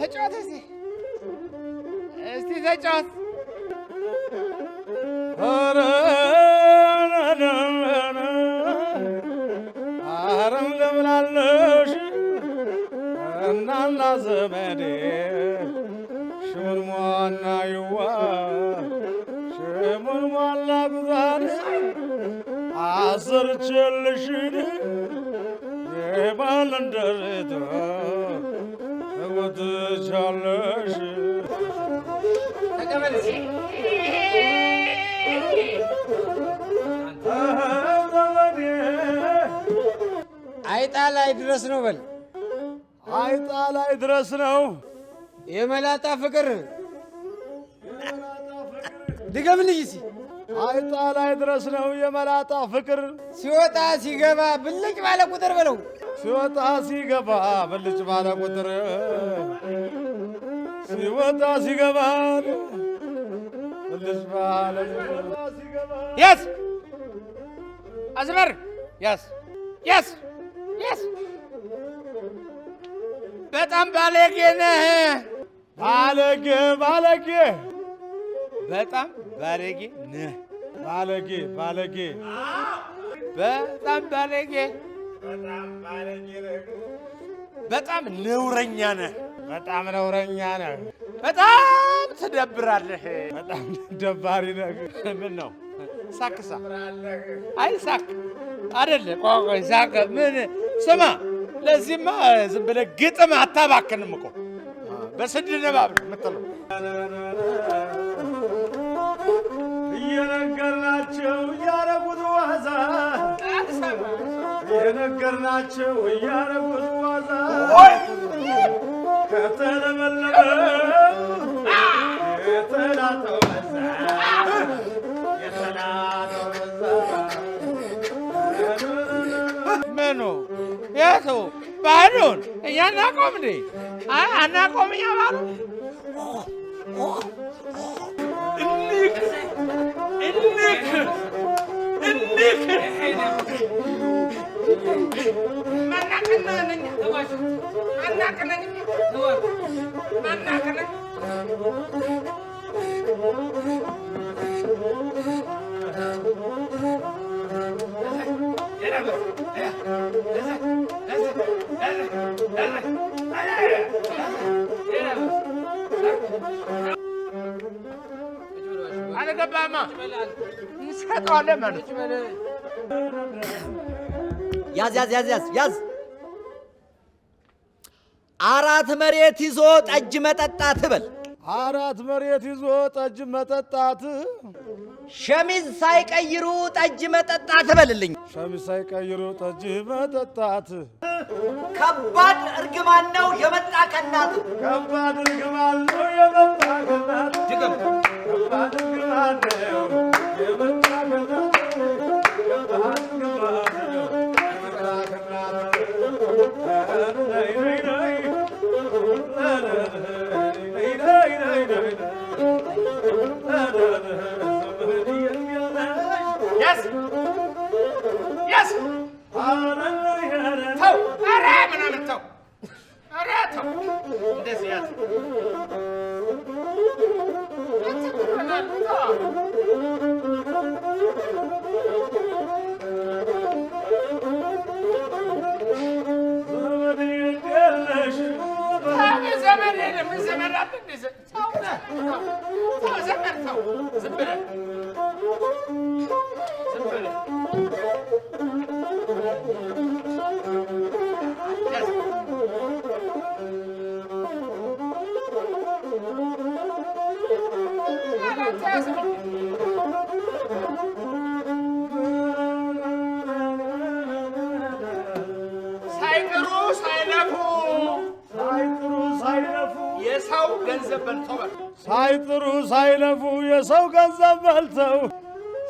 ተጫወት እስቲ ተጫወት። ኧረ እንደምን አለሽ እናና ዘመዴ ሽሙንሟና ይዋ ሽሙንሟላ ጉዛን አሰርቼልሽን የባለንደርቶ ተጎትቻለሽ አይጣ ላይ ድረስ ነው በል። አይጣ ላይ ድረስ ነው የመላጣ ፍቅር ድገምልኝ እስኪ። አይጣ ላይ ድረስ ነው የመላጣ ፍቅር ሲወጣ ሲገባ ብልጭ ባለ ቁጥር በለው። ሲወጣ ሲገባ ብልጭ ባለ ቁጥር ሲወጣ ሲገባ ብልጭ ባለ ያስ አዝመር ያስ ያስ ያስ በጣም ባለጌ ነህ። ባለጌ ባለጌ በጣም ባለጌ ነህ። ባለጌ ባለጌ በጣም ባለጌ በጣም ነውረኛ ነህ። በጣም ነውረኛ ነህ። በጣም ትደብራለህ። በጣም ደባሪ ነህ። ምን ነው ሳክሳ? አይ ሳክ አይደለ። ቆይ ሳክ ምን? ስማ ለዚህማ ዝም ብለህ ግጥም አታባክንም እኮ በስድ ንባብ የምትለው እየነገርናቸው እያረጉት ዋዛ እየነገርናቸው እያረጉት ዋዛ ከተለመለመው የተላጠው በዛ የተላጠው በዛ ምኑ የቱ ባህሉን እኛ እናቆም እንዴ? አናቆም እኛ ባህሉ እንክ እንክ እንክ ማናቀናነኛ ተዋሽ ማናቀናነኛ ተዋሽ ማናቀና አልገባማ እንሰጠዋለን ማለት ያዝ ያዝ ያዝ ያዝ ያዝ። አራት መሬት ይዞ ጠጅ መጠጣት በል። አራት መሬት ይዞ ጠጅ መጠጣት ሸሚዝ ሳይቀይሩ ጠጅ መጠጣት በልልኝ። ሸሚዝ ሳይቀይሩ ጠጅ መጠጣት ከባድ እርግማን ነው የመጣ ከናት። ከባድ እርግማን ነው የመጣ ከናት። ድገም። ከባድ እርግማን ነው የመጣ ከናት። ከባድ እርግማን ነው የመጣ ከናት። ያስ ያስ ተው ኧረ ምናምን ተው ኧረ ተው እንደዚህ ያዝ ዘመድ የለም ዘመድ አለ እንደ ተው ዘመድ ተው ዝም ብለህ ዝም ብለህ ሳይጥሩ ሳይለፉ የሰው ገንዘብ በልተው ሳይጥሩ ሳይለፉ የሰው ገንዘብ በልተው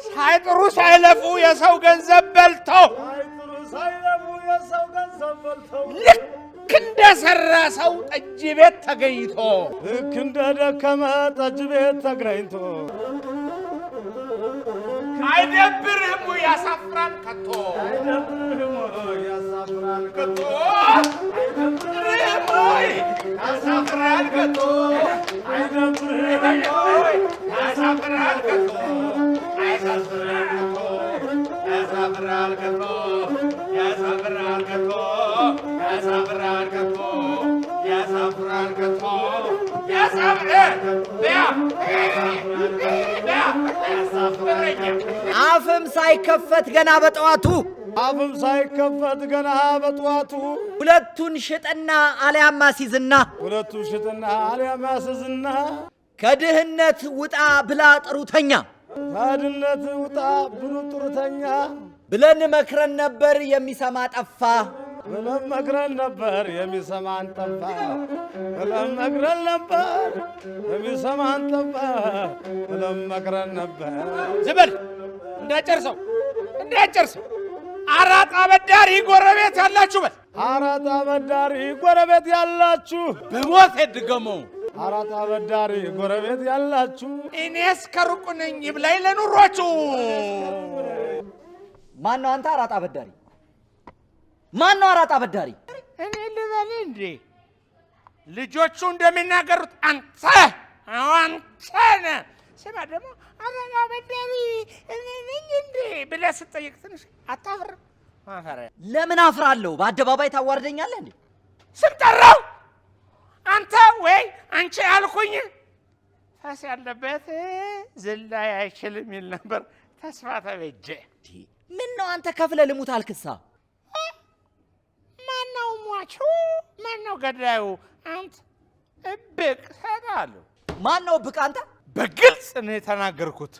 ሳይጥሩ ሳይለፉ የሰው ገንዘብ በልተው ሳይጥሩ ሳይለፉ የሰው ገንዘብ በልተው ልክ እንደሰራ ሰው ጠጅ ቤት ተገኝቶ ልክ እንደደከመ ጠጅ ቤት ተገኝቶ አይደብርህም ወይ ያሳፍራል ከቶ አይደብርህም ወይ ያሳፍራል ከቶ አይደብርህም ወይ ያሳፍራል ከቶ አይደብርህም ወይ ያሳፍራል ከቶ ያሳፍራል ከቶ ያሳፍራል ከቶ ያሳፍራል ከቶ ያሳፍራል ከቶ ያሳፍራል ከቶ ያሳፍራል አፍም ሳይከፈት ገና በጠዋቱ አፍም ሳይከፈት ገና በጠዋቱ ሁለቱን ሽጥና አልያም አስይዝና ሁለቱን ሽጥና አልያም አስይዝና ከድህነት ውጣ ብላ ጥሩተኛ ከድህነት ውጣ ብሉ ጥሩተኛ ብለን መክረን ነበር የሚሰማ ጠፋ ብለን መክረን ነበር የሚሰማን ጠፋ ብለን መክረን ነበር የሚሰማን ጠፋ ብለን መክረን ነበር ዝበል እንዳጨርሰው አራጣ አበዳሪ ጎረቤት ያላችሁ በል አራጣ አበዳሪ ጎረቤት ያላችሁ በሞት ድገመው አራጣ አበዳሪ ጎረቤት ያላችሁ እኔስ ከሩቅ ነኝ ይብላኝ ለኑሯችሁ ማን ነው አንተ አራጣ አበዳሪ ማን ነው አራጣ አበዳሪ እኔ ልበል እንዴ ልጆቹ እንደሚናገሩት አንተ ነህ ስማ ደግሞ አራጣ አበዳሪ እኔ ነኝ እንዴ ብለህ ስትጠይቅ ትንሽ አታፍርም? ለምን አፍራለሁ? በአደባባይ ታዋርደኛለህ እንዴ? ስም ጠራው አንተ ወይ አንቺ ያልኩኝ ፈስ ያለበት ዝላይ አይችልም ይል ነበር ተስፋ ተበጀ። ምን ነው አንተ ከፍለ ልሙት አልክሳ? ማነው ሟቹ? ማነው ገዳዩ? አንተ እብቅ ሰጣለሁ። ማነው እብቅ? አንተ በግልጽ ነው የተናገርኩት።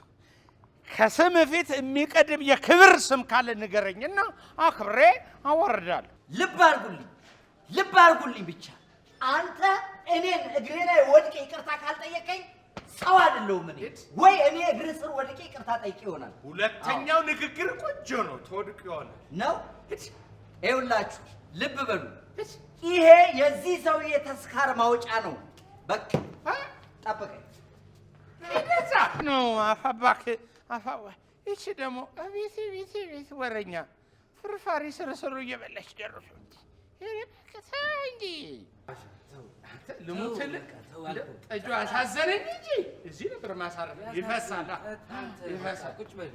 ከስም ፊት የሚቀድም የክብር ስም ካለ ንገረኝና አክብሬ አወርዳለሁ። ልብ አድርጉልኝ ብቻ አንተ እኔን እግሬ ላይ ወድቄ ይቅርታ ካልጠየቀኝ ሰው አይደለሁም። እኔ ወይ እኔ እግር ስር ወድቄ ይቅርታ ጠይቄ ይሆናል። ሁለተኛው ንግግር ቆንጆ ነው። ተወድቅ ይሆናል ነው። ይኸውላችሁ ልብ በሉ። ይሄ የዚህ ሰውዬ ተስካር ማውጫ ነው። በቃ ጠብቀኝ። እንደዛ ነው። አፋባክ አፋዋ እቺ ደግሞ ቤት ወረኛ ፍርፋሪ ስርስሩ እየበላች ደረሱ እንጂ ልሙትል ጠጁ አሳዘነኝ እንጂ እዚህ ነበር ማሳረፍ። ይፈሳል። ቁጭ በል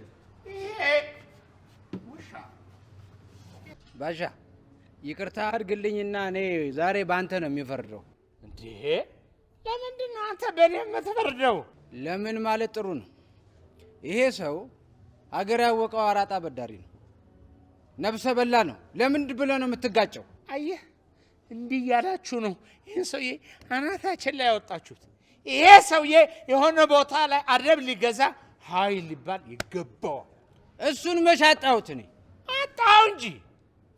ውሻ ባሻ ይቅርታ አድርግልኝና እኔ ዛሬ በአንተ ነው የሚፈርደው። እንዴ ለምንድን ነው አንተ በእኔ የምትፈርደው? ለምን ማለት ጥሩ ነው። ይሄ ሰው አገር ያወቀው አራጣ አበዳሪ ነው፣ ነብሰ በላ ነው። ለምን ብለህ ነው የምትጋጨው? አየህ እንዲህ ያላችሁ ነው ይህን ሰውዬ አናታችን ላይ ያወጣችሁት። ይሄ ሰውዬ የሆነ ቦታ ላይ አደብ ሊገዛ ሀይ ሊባል ይገባዋል። እሱን መች አጣሁት? እኔ አጣሁ እንጂ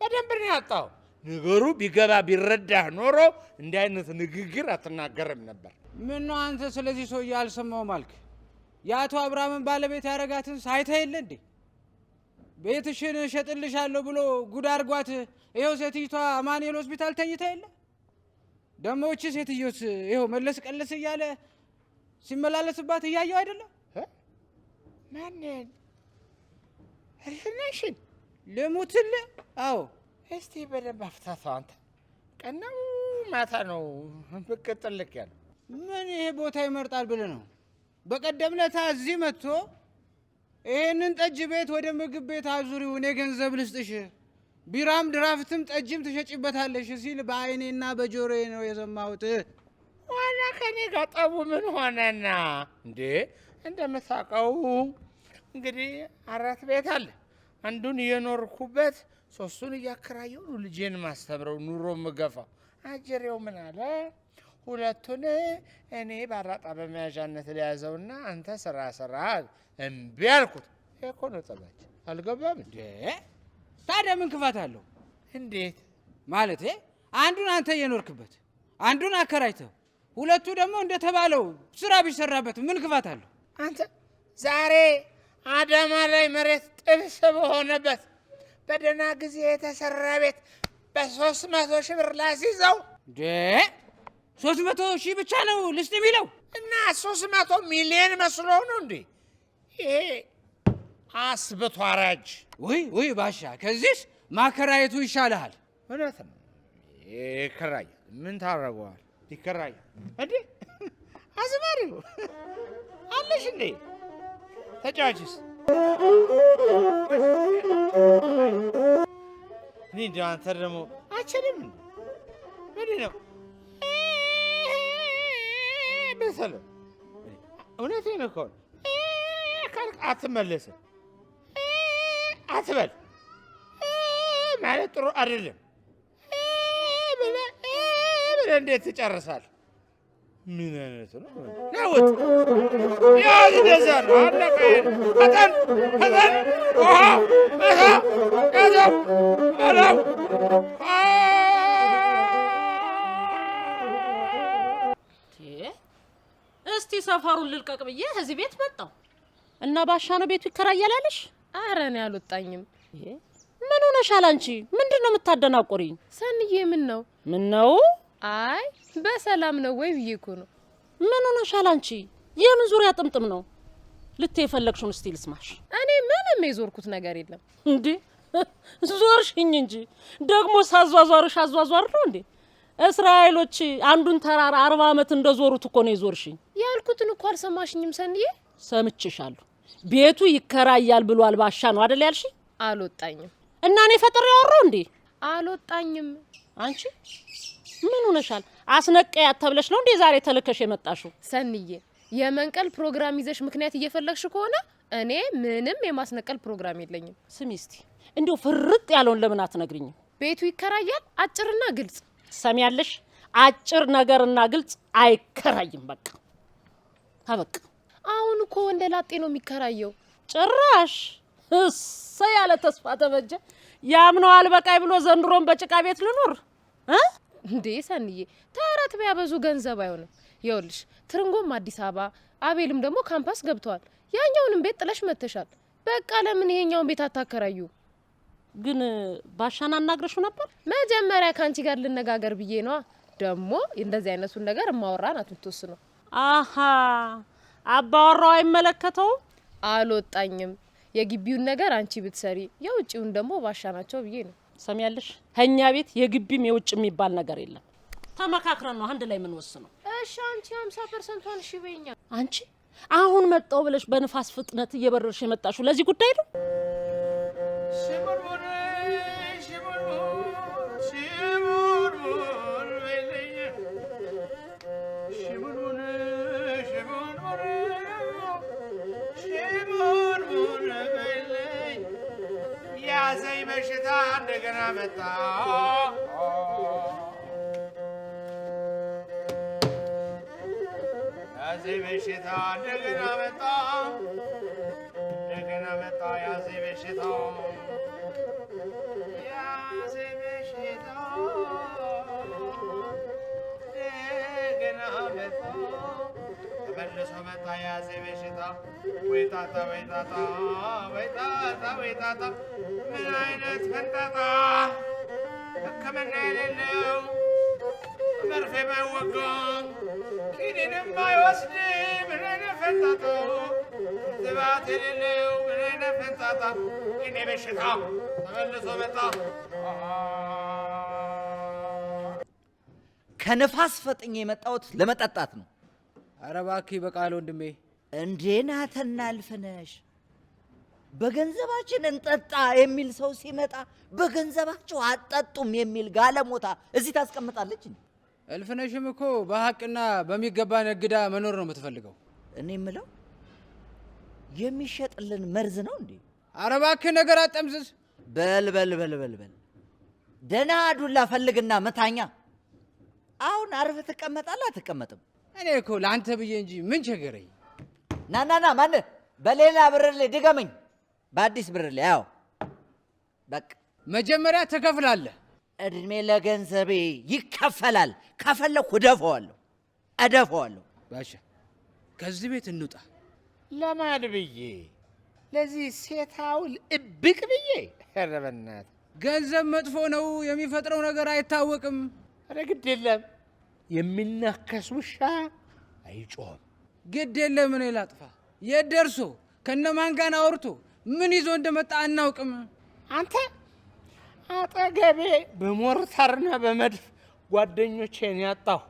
በደንብ ነው ያጣሁ። ነገሩ ቢገባ ቢረዳህ ኖሮ እንዲህ አይነት ንግግር አትናገርም ነበር። ምን ነው አንተ ስለዚህ ሰውዬ አልሰማሁም አልክ? የአቶ አብርሃምን ባለቤት ያረጋትን ሳይታ የለ እንዴ? ቤትሽን እሸጥልሻለሁ ብሎ ጉድ አድርጓት ይኸው ሴትዮዋ አማኑኤል ሆስፒታል ተኝታ የለ? ደግሞ እቺ ሴትዮስ ይኸው መለስ ቀለስ እያለ ሲመላለስባት እያየው አይደለም? ማንን? እርሽነሽን ልሙትል? አዎ እስቲ በደንብ አፍታታው አንተ። ቀናው ማታ ነው ብቅ ጥልቅ ያለው። ምን ይሄ ቦታ ይመርጣል ብለህ ነው? በቀደም ለታ እዚህ መጥቶ ይሄንን ጠጅ ቤት ወደ ምግብ ቤት አዙሪው እኔ ገንዘብ ልስጥሽ፣ ቢራም ድራፍትም ጠጅም ትሸጪበታለሽ ሲል በአይኔና በጆሮዬ ነው የሰማሁት። ዋና ከኔ ጋር ጠቡ ምን ሆነና እንዴ? እንደምታውቀው እንግዲህ 4 ቤት አለ። አንዱን እየኖርኩበት 3ቱን እያከራየሁ ነው ልጄን ማስተምረው ኑሮ ምገፋው። አጀሬው ምን አለ 2ቱን እኔ ባራጣ በመያዣነት ለያዘውና አንተ ስራ እምቢ አልኩት። እኮ ነው ጠባች። አልገባም እንዴ? ታዲያ ምን ክፋት አለው? እንዴት ማለት? አንዱን አንተ እየኖርክበት አንዱን አከራይተው 2ቱ ደግሞ እንደተባለው ስራ ቢሰራበት ምን ክፋት አለው? አንተ ዛሬ አዳማ ላይ መሬት ጥብስ በሆነበት በደህና ጊዜ የተሰራ ቤት በ300 ሺህ ብር ላስይዘው እንዴ? 300 ሺህ ብቻ ነው ልስጥ የሚለው እና 300 ሚሊዮን መስሎ ነው እንዴ? ይሄ አስብቶ አራጅ። ወይ ባሻ፣ ከዚህስ ማከራየቱ ይሻልሃል። እውነት ነው ይከራያል። ምን ታደርገዋል? ይከራይ እንዴ? አዝማሪው አለሽ እንዴ? ተጫዋችስ እኔ እንደው አንተ ደግሞ አችልም ምንድን ነው መሰለህ? እውነቴን እኮ አትመለስም አትበል ማለት ጥሩ አይደለም ብለህ እንዴት ትጨርሳለህ? ምን አይነት ነው? ናውጥ ያዝ እንደዛ ነው። አለቀ። ፈጠን ፈጠን ውሃ መሳ ያዘው አለው። እስቲ ሰፈሩን ልልቀቅ ብዬ እዚህ ቤት መጣሁ እና ባሻ ነው ቤቱ ይከራያል አለሽ? ኧረ እኔ አልወጣኝም። ምን ሆነሻል አንቺ? ምንድነው የምታደናቆሪኝ? ሰንዬ ምን ነው? ምን ነው? አይ በሰላም ነው ወይ ብዬ እኮ ነው። ምን ሆነሻል አንቺ? የምን ዙሪያ ጥምጥም ነው? ልትይ የፈለግሽውን እስቲ ልስማሽ። እኔ ምንም የዞርኩት ነገር የለም። እንዴ ዞርሽኝ እንጂ ደግሞ ሳዟዟርሽ አዟዟር ነው እንዴ? እስራኤሎች አንዱን ተራራ 40 ዓመት እንደዞሩት እኮ ነው የዞርሽኝ። ያልኩትን እኮ አልሰማሽኝም ሰንዬ? ሰምቼሻለሁ። ቤቱ ይከራያል ብሏል ባሻ ነው አይደል ያልሽ? አልወጣኝም። እና እኔ ፈጥሬ ያወራው እንዴ? አልወጣኝም። አንቺ ምን ሆነሻል? አስነቀያት ተብለሽ ነው እንዴ ዛሬ ተልከሽ የመጣሽው? ሰንዬ የመንቀል ፕሮግራም ይዘሽ ምክንያት እየፈለግሽ ከሆነ እኔ ምንም የማስነቀል ፕሮግራም የለኝም። ስሚ እስቲ እንዴው ፍርጥ ያለውን ለምን አትነግሪኝም? ቤቱ ይከራያል፣ አጭርና ግልጽ። ሰሚያለሽ? አጭር ነገርና ግልጽ አይከራይም። በቃ አበቃ። አሁን እኮ ወንደላጤ ነው የሚከራየው። ጭራሽ እሰይ ያለ ተስፋ ተበጀ። ያምነው አልበቃይ ብሎ ዘንድሮም በጭቃ ቤት ልኖር እንዴ? ሰንዬ ተረት ቢያበዙ ገንዘብ አይሆንም። ይኸውልሽ ትርንጎም አዲስ አበባ፣ አቤልም ደግሞ ካምፓስ ገብተዋል። ያኛውንም ቤት ጥለሽ መተሻል። በቃ ለምን ይሄኛውን ቤት አታከራዩ? ግን ባሻን አናግረሽው ነበር? መጀመሪያ ካንቺ ጋር ልነጋገር ብዬ ነዋ። ደግሞ እንደዚህ አይነቱን ነገር ማወራን አትወስነው። አሃ አባወራው አይመለከተው? አልወጣኝም። የግቢውን ነገር አንቺ ብትሰሪ የውጪውን ደግሞ ባሻ ናቸው ብዬ ነው። ሰሚያለሽ? ከኛ ቤት የግቢም የውጭ የሚባል ነገር የለም። ተመካክረን ነው አንድ ላይ ምን ወስነው። እሺ አንቺ 50%ን እሺ በይኛ። አንቺ አሁን መጣው ብለሽ በንፋስ ፍጥነት እየበረርሽ የመጣሽው ለዚህ ጉዳይ ነው? ያዘኝ በሽታ እንደገና መጣ። ያዘኝ በሽታ እንደገና መጣ። እንደገና መጣ። ያዘኝ በሽታ ያዘኝ በሽታ እንደገና መጣ። ተመልሶ መጣ። ያዘኝ በሽታ ወይ ጣጣ ወይ ጣጣ ወይ ጣጣ ወይ ጣጣ ምን አይነት ፈንጣጣ! ሕክምና የሌለው መርፌ ማይወጋ ኪኒንም ማይወስድ ምን አይነት ፈንጣጣ! ክትባት የሌለው ምን አይነት ፈንጣጣ! የኔ በሽታ ተመልሶ መጣ። ከነፋስ ፈጥኜ የመጣሁት ለመጠጣት ነው። ኧረ እባክህ ይበቃል ወንድሜ። እንዴ ናተና አልፈነሽ በገንዘባችን እንጠጣ የሚል ሰው ሲመጣ በገንዘባቸው አጠጡም የሚል ጋለሞታ እዚህ ታስቀምጣለች። እልፍነሽም እኮ በሐቅና በሚገባ ነግዳ መኖር ነው የምትፈልገው። እኔ የምለው የሚሸጥልን መርዝ ነው እንዴ? ኧረ እባክህ ነገር አጠምዝዝ። በል በል በል በል በል ደህና ዱላ ፈልግና መታኛ። አሁን አርፈህ ትቀመጣለህ አትቀመጥም? እኔ እኮ ለአንተ ብዬ እንጂ ምን ቸገረኝ። ና ማን በሌላ ብርሌ ድገመኝ። በአዲስ ብርሌ ያው በቃ መጀመሪያ ትከፍላለህ። እድሜ ለገንዘቤ ይከፈላል። ከፈለኩ እደፈዋለሁ። ባሻ ከዚህ ቤት እንውጣ። ለማን ብዬ? ለዚህ ሴታውል እብቅ ብዬ? ኧረ በእናትህ ገንዘብ መጥፎ ነው፣ የሚፈጥረው ነገር አይታወቅም። ኧረ ግድ የለም የሚናከስ ውሻ አይጮህም። ግድ የለም እኔ ላጥፋ። የት ደርሶ ከነማን ጋር አውርቶ ምን ይዞ እንደመጣ አናውቅም። አንተ አጠገቤ በሞርታርና በመድፍ ጓደኞቼን ያጣሁ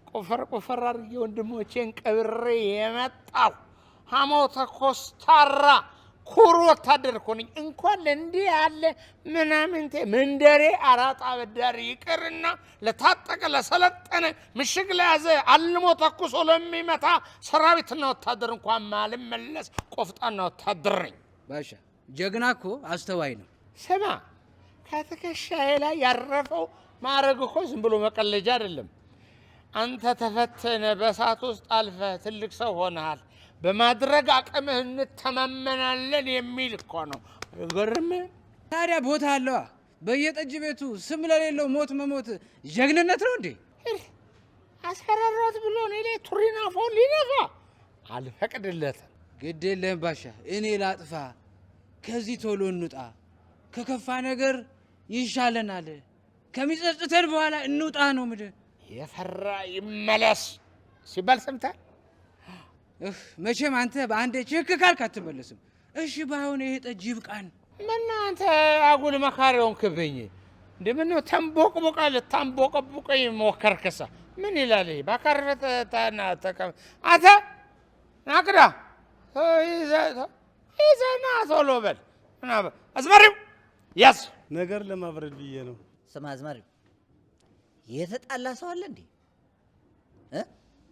ቆፈር አድርጌ ወንድሞቼን ቀብሬ የመጣው ሐሞተ ኮስታራ ኩሩ ወታደር እኮ ነኝ። እንኳን ለእንዲህ ያለ ምናምንቴ መንደሬ አራጣ በዳሪ ይቅርና ለታጠቀ ለሰለጠነ ምሽግ ለያዘ አልሞ ተኩሶ ለሚመታ ሰራዊትና ወታደር እንኳን ማልመለስ ቆፍጣና ወታደር ነኝ። ባሻ ጀግና እኮ አስተዋይ ነው። ስማ ከትከሻዬ ላይ ያረፈው ማዕረግ እኮ ዝም ብሎ መቀለጃ አይደለም። አንተ ተፈተነ በእሳት ውስጥ አልፈህ ትልቅ ሰው ሆነሃል። በማድረግ አቅምህ እንተማመናለን የሚል እኮ ነው። ገርም ታዲያ ቦታ አለዋ። በየጠጅ ቤቱ ስም ለሌለው ሞት መሞት ጀግንነት ነው እንዴ? አስፈራራት ብሎ እኔ ላይ ቱሪናፎን ሊነፋ አልፈቅድለትም። ግድ የለህም ባሻ፣ እኔ ላጥፋ። ከዚህ ቶሎ እንውጣ። ከከፋ ነገር ይሻለናል። ከሚጸጽተን በኋላ እንውጣ ነው ምድር። የፈራ ይመለስ ሲባል ሰምተሃል? መቼም አንተ በአንዴ ችክ ካልክ አትመለስም። እሺ ባይሆን ይሄ ጠጅ ይብቃን። ምን አንተ አጉል መካሪውን ክብኝ እንደምነው ተንቦቅቦቃ ልታንቦቀቦቀኝ ሞከርክሳ? ምን ይላል ይሄ? ባካረተና ተቀም አንተ ናቅዳ ይዘና ቶሎ በል ምናምን አዝማሪው ያዝ ነገር ለማብረድ ብዬ ነው። ስማ አዝማሪው፣ የተጣላ ሰው አለ እንዴ?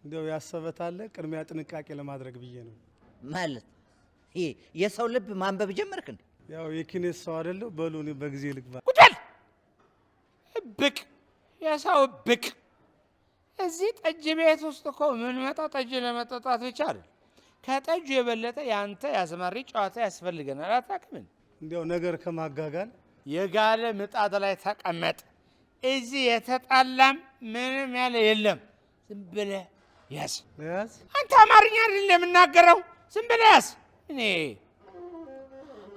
እንደው ያሰበታለ ቅድሚያ ጥንቃቄ ለማድረግ ብዬ ነው። ማለት ይሄ የሰው ልብ ማንበብ ጀመርክ እንዴ? ያው የኪኔስ ሰው አይደለም። በሉ እኔ በጊዜ ልግባ። ቁጭል ብቅ የሰው ብቅ እዚህ ጠጅ ቤት ውስጥ እኮ ምን መጣ ጠጅ ለመጠጣት ብቻ አይደል። ከጠጁ የበለጠ ያንተ ያስማሪ ጨዋታ ያስፈልገናል። አታውቅም? እንዲያው ነገር ከማጋጋል የጋለ ምጣድ ላይ ተቀመጥ። እዚህ የተጣላም ምንም ያለ የለም። ዝም ብለህ ያዝ። አንተ አማርኛ አይደል የምናገረው? ዝም ብለህ ያዝ። እኔ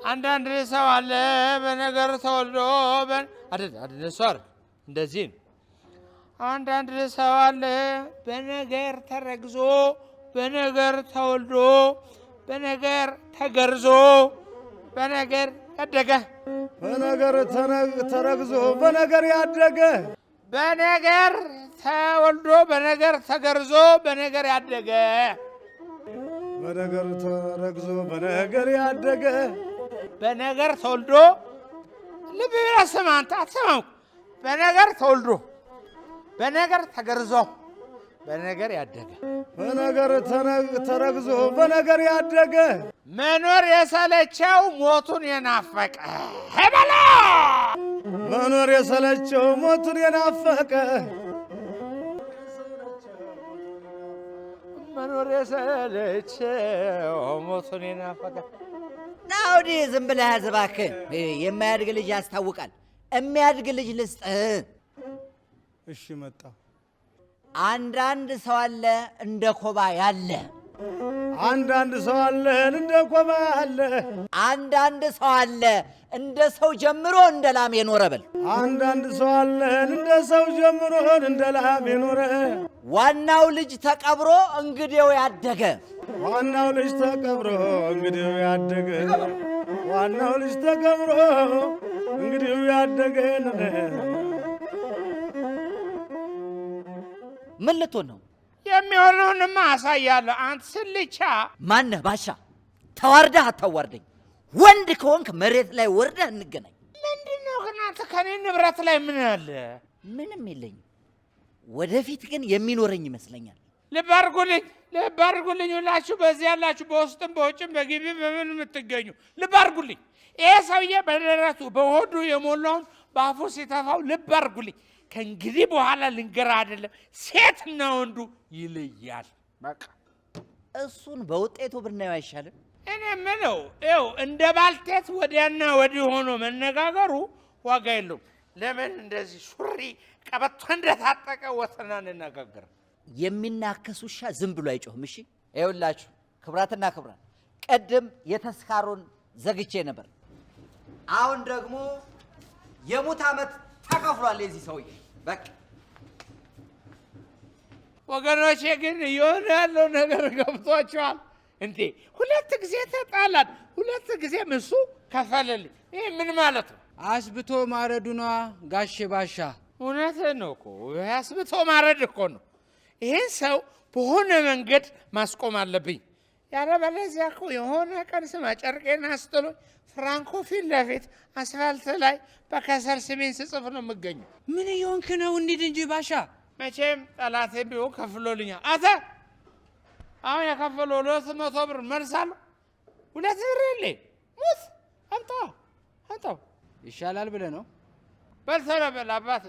አንዳንድ ሰው አለ በነገር ተወልዶ አይደል እሱ አይደል እንደዚህ ነው። አንዳንድ ሰው አለ በነገር ተረግዞ በነገር ተወልዶ በነገር ተገርዞ በነገር ያደገ በነገር ተረግዞ በነገር ያደገ በነገር ተወልዶ በነገር ተገርዞ በነገር ያደገ በነገር ተረግዞ በነገር ያደገ በነገር ተወልዶ ልብ ብለህ ስማ። አንተ አትሰማም? በነገር ተወልዶ በነገር ተገርዞ በነገር ያደገ በነገር ተረግዞ በነገር ያደገ መኖር የሰለቸው ሞቱን የናፈቀ ሄበላ መኖር የሰለቸው ሞቱን የናፈቀ መኖር የሰለቸው ሞቱን የናፈቀ ናውዲ ዝም ብለህ ያዝ እባክህ። የማያድግ ልጅ ያስታውቃል። የሚያድግ ልጅ ልስጥህ። እሺ መጣ። አንዳንድ ሰው አለ እንደ ኮባ ያለ። አንዳንድ ሰው አለ እንደ ኮባ ያለ። አንዳንድ ሰው አለ እንደ ሰው ጀምሮ እንደ ላም የኖረ በል። አንዳንድ ሰው አለ እንደ ሰው ጀምሮ እንደ ላም የኖረ። ዋናው ልጅ ተቀብሮ እንግዲው ያደገ። ዋናው ልጅ ተቀብሮ እንግዲው ያደገ። ዋናው ልጅ ተቀብሮ እንግዲው ያደገ። ምን ልትሆን ነው? የሚሆነውንማ አሳያለሁ። አንተ ስልቻ ማነህ ባሻ? ተዋርደህ አታዋርደኝ። ወንድ ከሆንክ መሬት ላይ ወርደህ እንገናኝ። ምንድነው ግን አንተ ከኔ ንብረት ላይ ምን አለ? ምንም የለኝም። ወደፊት ግን የሚኖረኝ ይመስለኛል። ልብ አድርጉልኝ ሁላችሁ በዚህ ያላችሁ በውስጥም በውጭም በግቢም በምን የምትገኙ ልብ አድርጉልኝ። ይሄ ሰውዬ በደረቱ በሆዱ የሞላውን በአፉ ሲተፋው ልብ አድርጉልኝ። ከእንግዲህ በኋላ ልንገራ አይደለም ሴትና ወንዱ ይለያል። በቃ እሱን በውጤቱ ብናየው አይሻልም? እኔ የምለው ይኸው እንደ ባልቴት ወዲያና ወዲህ ሆኖ መነጋገሩ ዋጋ የለውም። ለምን እንደዚህ ሱሪ ቀበቶ እንደታጠቀ ወተና እንነጋገር። የሚናከስ ውሻ ዝም ብሎ አይጮህም። እሺ ይኸውላችሁ ክብራትና ክብራት፣ ቀደም የተስካሩን ዘግቼ ነበር። አሁን ደግሞ የሙት ዓመት ተከፍሏል የዚህ ሰውዬ። በቃ ወገኖቼ ግን እየሆነ ያለው ነገር ገብቷቸዋል እንዴ? ሁለት ጊዜ ተጣላን፣ ሁለት ጊዜ እሱ ከፈለልኝ። ይሄ ምን ማለት ነው? አስብቶ ማረዱ ነዋ ጋሼ ባሻ። እውነትህን ነው እኮ አስብቶ ማረድ እኮ ነው። ይሄን ሰው በሆነ መንገድ ማስቆም አለብኝ። ያለበለዚያ እኮ የሆነ ቀን ስማ ጨርቄን አስጥሎኝ ፍራንኮ ፊት ለፊት አስፋልት ላይ በከሰል ስሜን ስጽፍ ነው የምገኘው። ምን እየሆንክ ነው? እንሂድ እንጂ ባሻ። መቼም ጠላቴ ቢሆን ከፍሎልኛል። አንተ አሁን የከፈለው 200 ብር መልሳለሁ። 2 ብር የለኝ ሙት አምጣው ይሻላል ብለህ ነው? በልተህ በል አባቴ።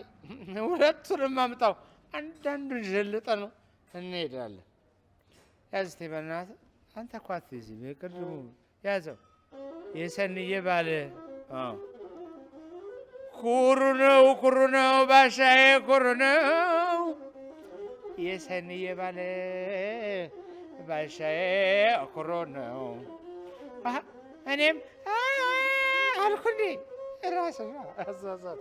2ቱንም አምጣው። አንዳንዱን ጀልጠ ነው እንሄዳለን። ያዝ እስቲ በእናትህ አንተ እኮ አትይዝም። የቅድሙ ያዘው። የሰንዬ ባለ ኩሩ ነው ባሻዬ ኩሩ ነው። የሰንዬ ባለ ባሻዬ ኩሩ ነው። እኔም አልኩ እንዴ ራስህ አዛዛት።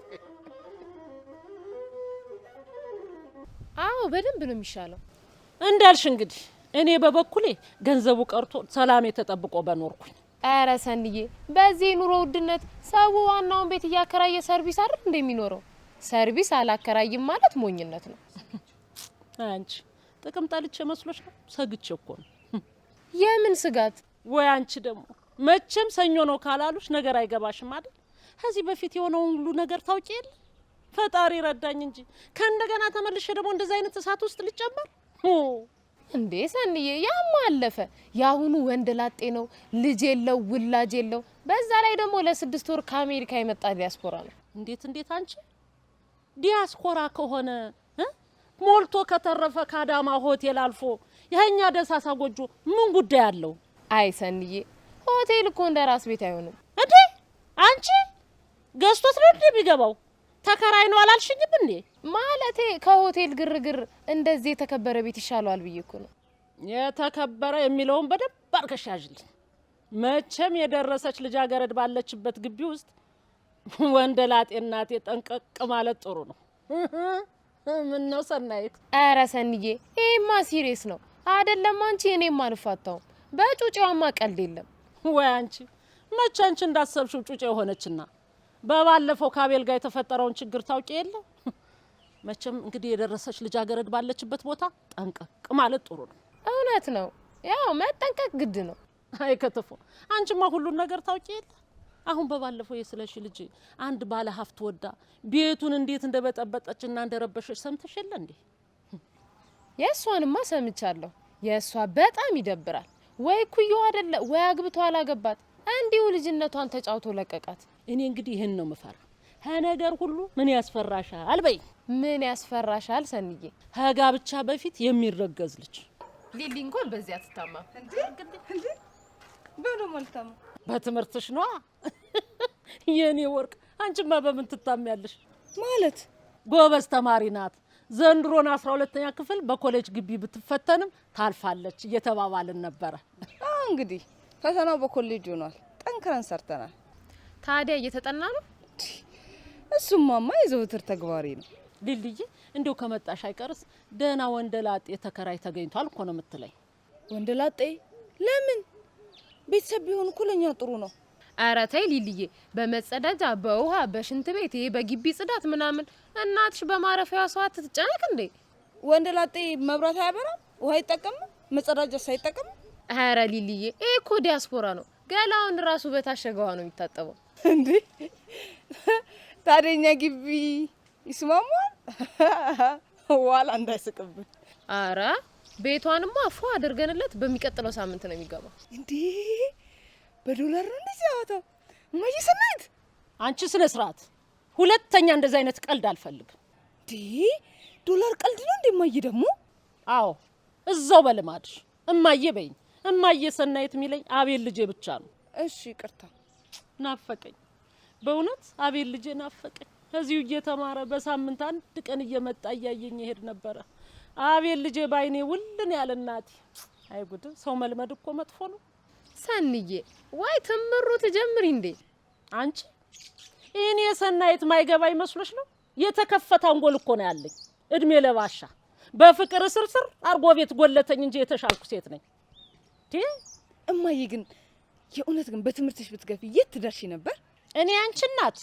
አዎ በደንብ ነው የሚሻለው። እንዳልሽ እንግዲህ እኔ በበኩሌ ገንዘቡ ቀርቶ ሰላም ተጠብቆ በኖርኩኝ። ኧረ ሰንዬ በዚህ ኑሮ ውድነት ሰው ዋናውን ቤት እያከራየ ሰርቪስ አይደል እንደሚኖረው? ሰርቪስ አላከራይም ማለት ሞኝነት ነው። አንቺ ጥቅም ጠልቼ መስሎሽ ነው? ሰግቼ እኮ ነው። የምን ስጋት? ወይ አንቺ ደግሞ መቼም ሰኞ ነው ካላሉሽ ነገር አይገባሽም አይደል? ከዚህ በፊት የሆነውን ሁሉ ነገር ታውቂ የለ? ፈጣሪ ረዳኝ እንጂ ከእንደገና ተመልሼ ደግሞ እንደዛ አይነት እሳት ውስጥ ልጨመር እንዴ? ሰንዬ ያማ አለፈ። ያሁኑ ወንድ ላጤ ነው፣ ልጅ የለው፣ ውላጅ የለው። በዛ ላይ ደግሞ ለ6 ወር ከአሜሪካ የመጣ ዲያስፖራ ነው። እንዴት አንቺ ዲያስፖራ ከሆነ ሞልቶ ከተረፈ ከአዳማ ሆቴል አልፎ የኛ ደሳሳ ጎጆ ምን ጉዳይ አለው? አይ ሰንዬ ሆቴል እኮ እንደ ራስ ቤት አይሆንም እንዴ? አንቺ ገዝቶት ነው እንዴ የሚገባው? ተከራይ ነው አላልሽኝም እንዴ? ማለቴ ከሆቴል ግርግር እንደዚህ የተከበረ ቤት ይሻለዋል ብዬ እኮ ነው። የተከበረ የሚለውን በደንብ አድርገሽ ያዥልኝ። መቼም የደረሰች ልጃገረድ ባለችበት ግቢ ውስጥ ወንደላጤ እናቴ ጠንቀቅ ማለት ጥሩ ነው። ምን ነው ሰናይት? ኧረ ሰንዬ ይሄማ ሲሪየስ ነው አይደለም? አንቺ እኔም አልፋታውም። በጩጬዋማ ቀልድ የለም። ወይ አንቺ መቼ አንቺ እንዳሰብሽው ጩጬ የሆነችና በባለፈው ካቤል ጋር የተፈጠረውን ችግር ታውቂ የለ? መቼም እንግዲህ የደረሰች ልጃገረድ ባለችበት ቦታ ጠንቀቅ ማለት ጥሩ ነው። እውነት ነው፣ ያው መጠንቀቅ ግድ ነው። አይ ከተፎ አንቺማ ሁሉን ነገር ታውቂ የለ? አሁን በባለፈው የስለሽ ልጅ አንድ ባለ ሀብት ወዳ ቤቱን እንዴት እንደበጠበጠችና እንደረበሸች ሰምተሽ የለ እንዴ? የእሷንማ ሰምቻለሁ። የእሷ በጣም ይደብራል። ወይ ኩዮ አይደለ ወይ አግብቶ አላገባት፣ እንዲሁ ልጅነቷን ተጫውቶ ለቀቃት። እኔ እንግዲህ ይህን ነው ምፈራ። ከነገር ሁሉ ምን ያስፈራሻል በይ። ምን ያስፈራሻል ሰንዬ? ከጋብቻ በፊት የሚረገዝ ልጅ። ሊሊ እንኳን በዚያ አትታማም እንዴ? በሎ መልካም በትምህርትሽ ነዋ የኔ ወርቅ። አንቺማ በምን ትታሚያለሽ? ማለት ጎበዝ ተማሪ ናት። ዘንድሮን 12ኛ ክፍል በኮሌጅ ግቢ ብትፈተንም ታልፋለች እየተባባልን ነበረ። እንግዲህ ፈተናው በኮሌጅ ሆኗል። ጠንክረን ሰርተናል። ታዲያ እየተጠና ነው? እሱማማ የዘውትር ተግባሪ ነው። ሊልዬ እንዲው ከመጣሽ አይቀርስ ደህና ወንደላጤ ተከራይ ተገኝቷል እኮ ነው የምትለኝ? ወንደላጤ ለምን? ቤተሰብ ቢሆን እኮ ለኛ ጥሩ ነው። ኧረ ተይ ሊልዬ፣ በመጸዳጃ በውሃ በሽንት ቤት ይሄ በግቢ ጽዳት ምናምን እናትሽ በማረፊያዋ ሰው አትጨነቅ እንዴ? ወንደላጤ መብራት አያበራም፣ ውሃ አይጠቀምም፣ መጸዳጃ ሳይጠቀም። ኧረ ሊልዬ ይሄ እኮ ዲያስፖራ ነው። ገላውን ራሱ በታሸገ ውሃ ነው የሚታጠበው እንዴ? ታዲያ ግቢ ይስማማል? ዋላ እንዳይስቅብን። ኧረ ቤቷንማ ፏ አድርገንለት በሚቀጥለው ሳምንት ነው የሚገባው። እንዴ በዶላር ነው እንደዚህ ያወጣው? እማዬ ሰናይት፣ አንቺ ስነ ስርዓት። ሁለተኛ እንደዚህ አይነት ቀልድ አልፈልግም። እንዴ ዶላር ቀልድ ነው እንዴ እማዬ? ደግሞ አዎ እዛው በልማድሽ እማዬ በይኝ። እማዬ ሰናይት የሚለኝ አቤል ልጄ ብቻ ነው። እሺ ይቅርታ። ናፈቀኝ በእውነት አቤል ልጄ ናፈቀኝ። እዚሁ እየተማረ በሳምንት አንድ ቀን እየመጣ እያየኝ ይሄድ ነበረ። አቤል ልጄ ባይኔ ውልን ያለ እናቴ። አይ ጉድ! ሰው መልመድ እኮ መጥፎ ነው። ሰንዬ ወይ ትምሩ ትጀምሪ እንዴ? አንቺ እኔ ሰናይት ማይገባ ይመስሎሽ ነው? የተከፈተ አንጎል እኮ ነው ያለኝ። እድሜ ለባሻ በፍቅር ስርስር አርጎ ቤት ጎለተኝ እንጂ የተሻልኩ ሴት ነኝ። እማዬ ግን የእውነት ግን በትምህርትሽ ብትገፊ የት ትደርሺ ነበር? እኔ አንቺ እናት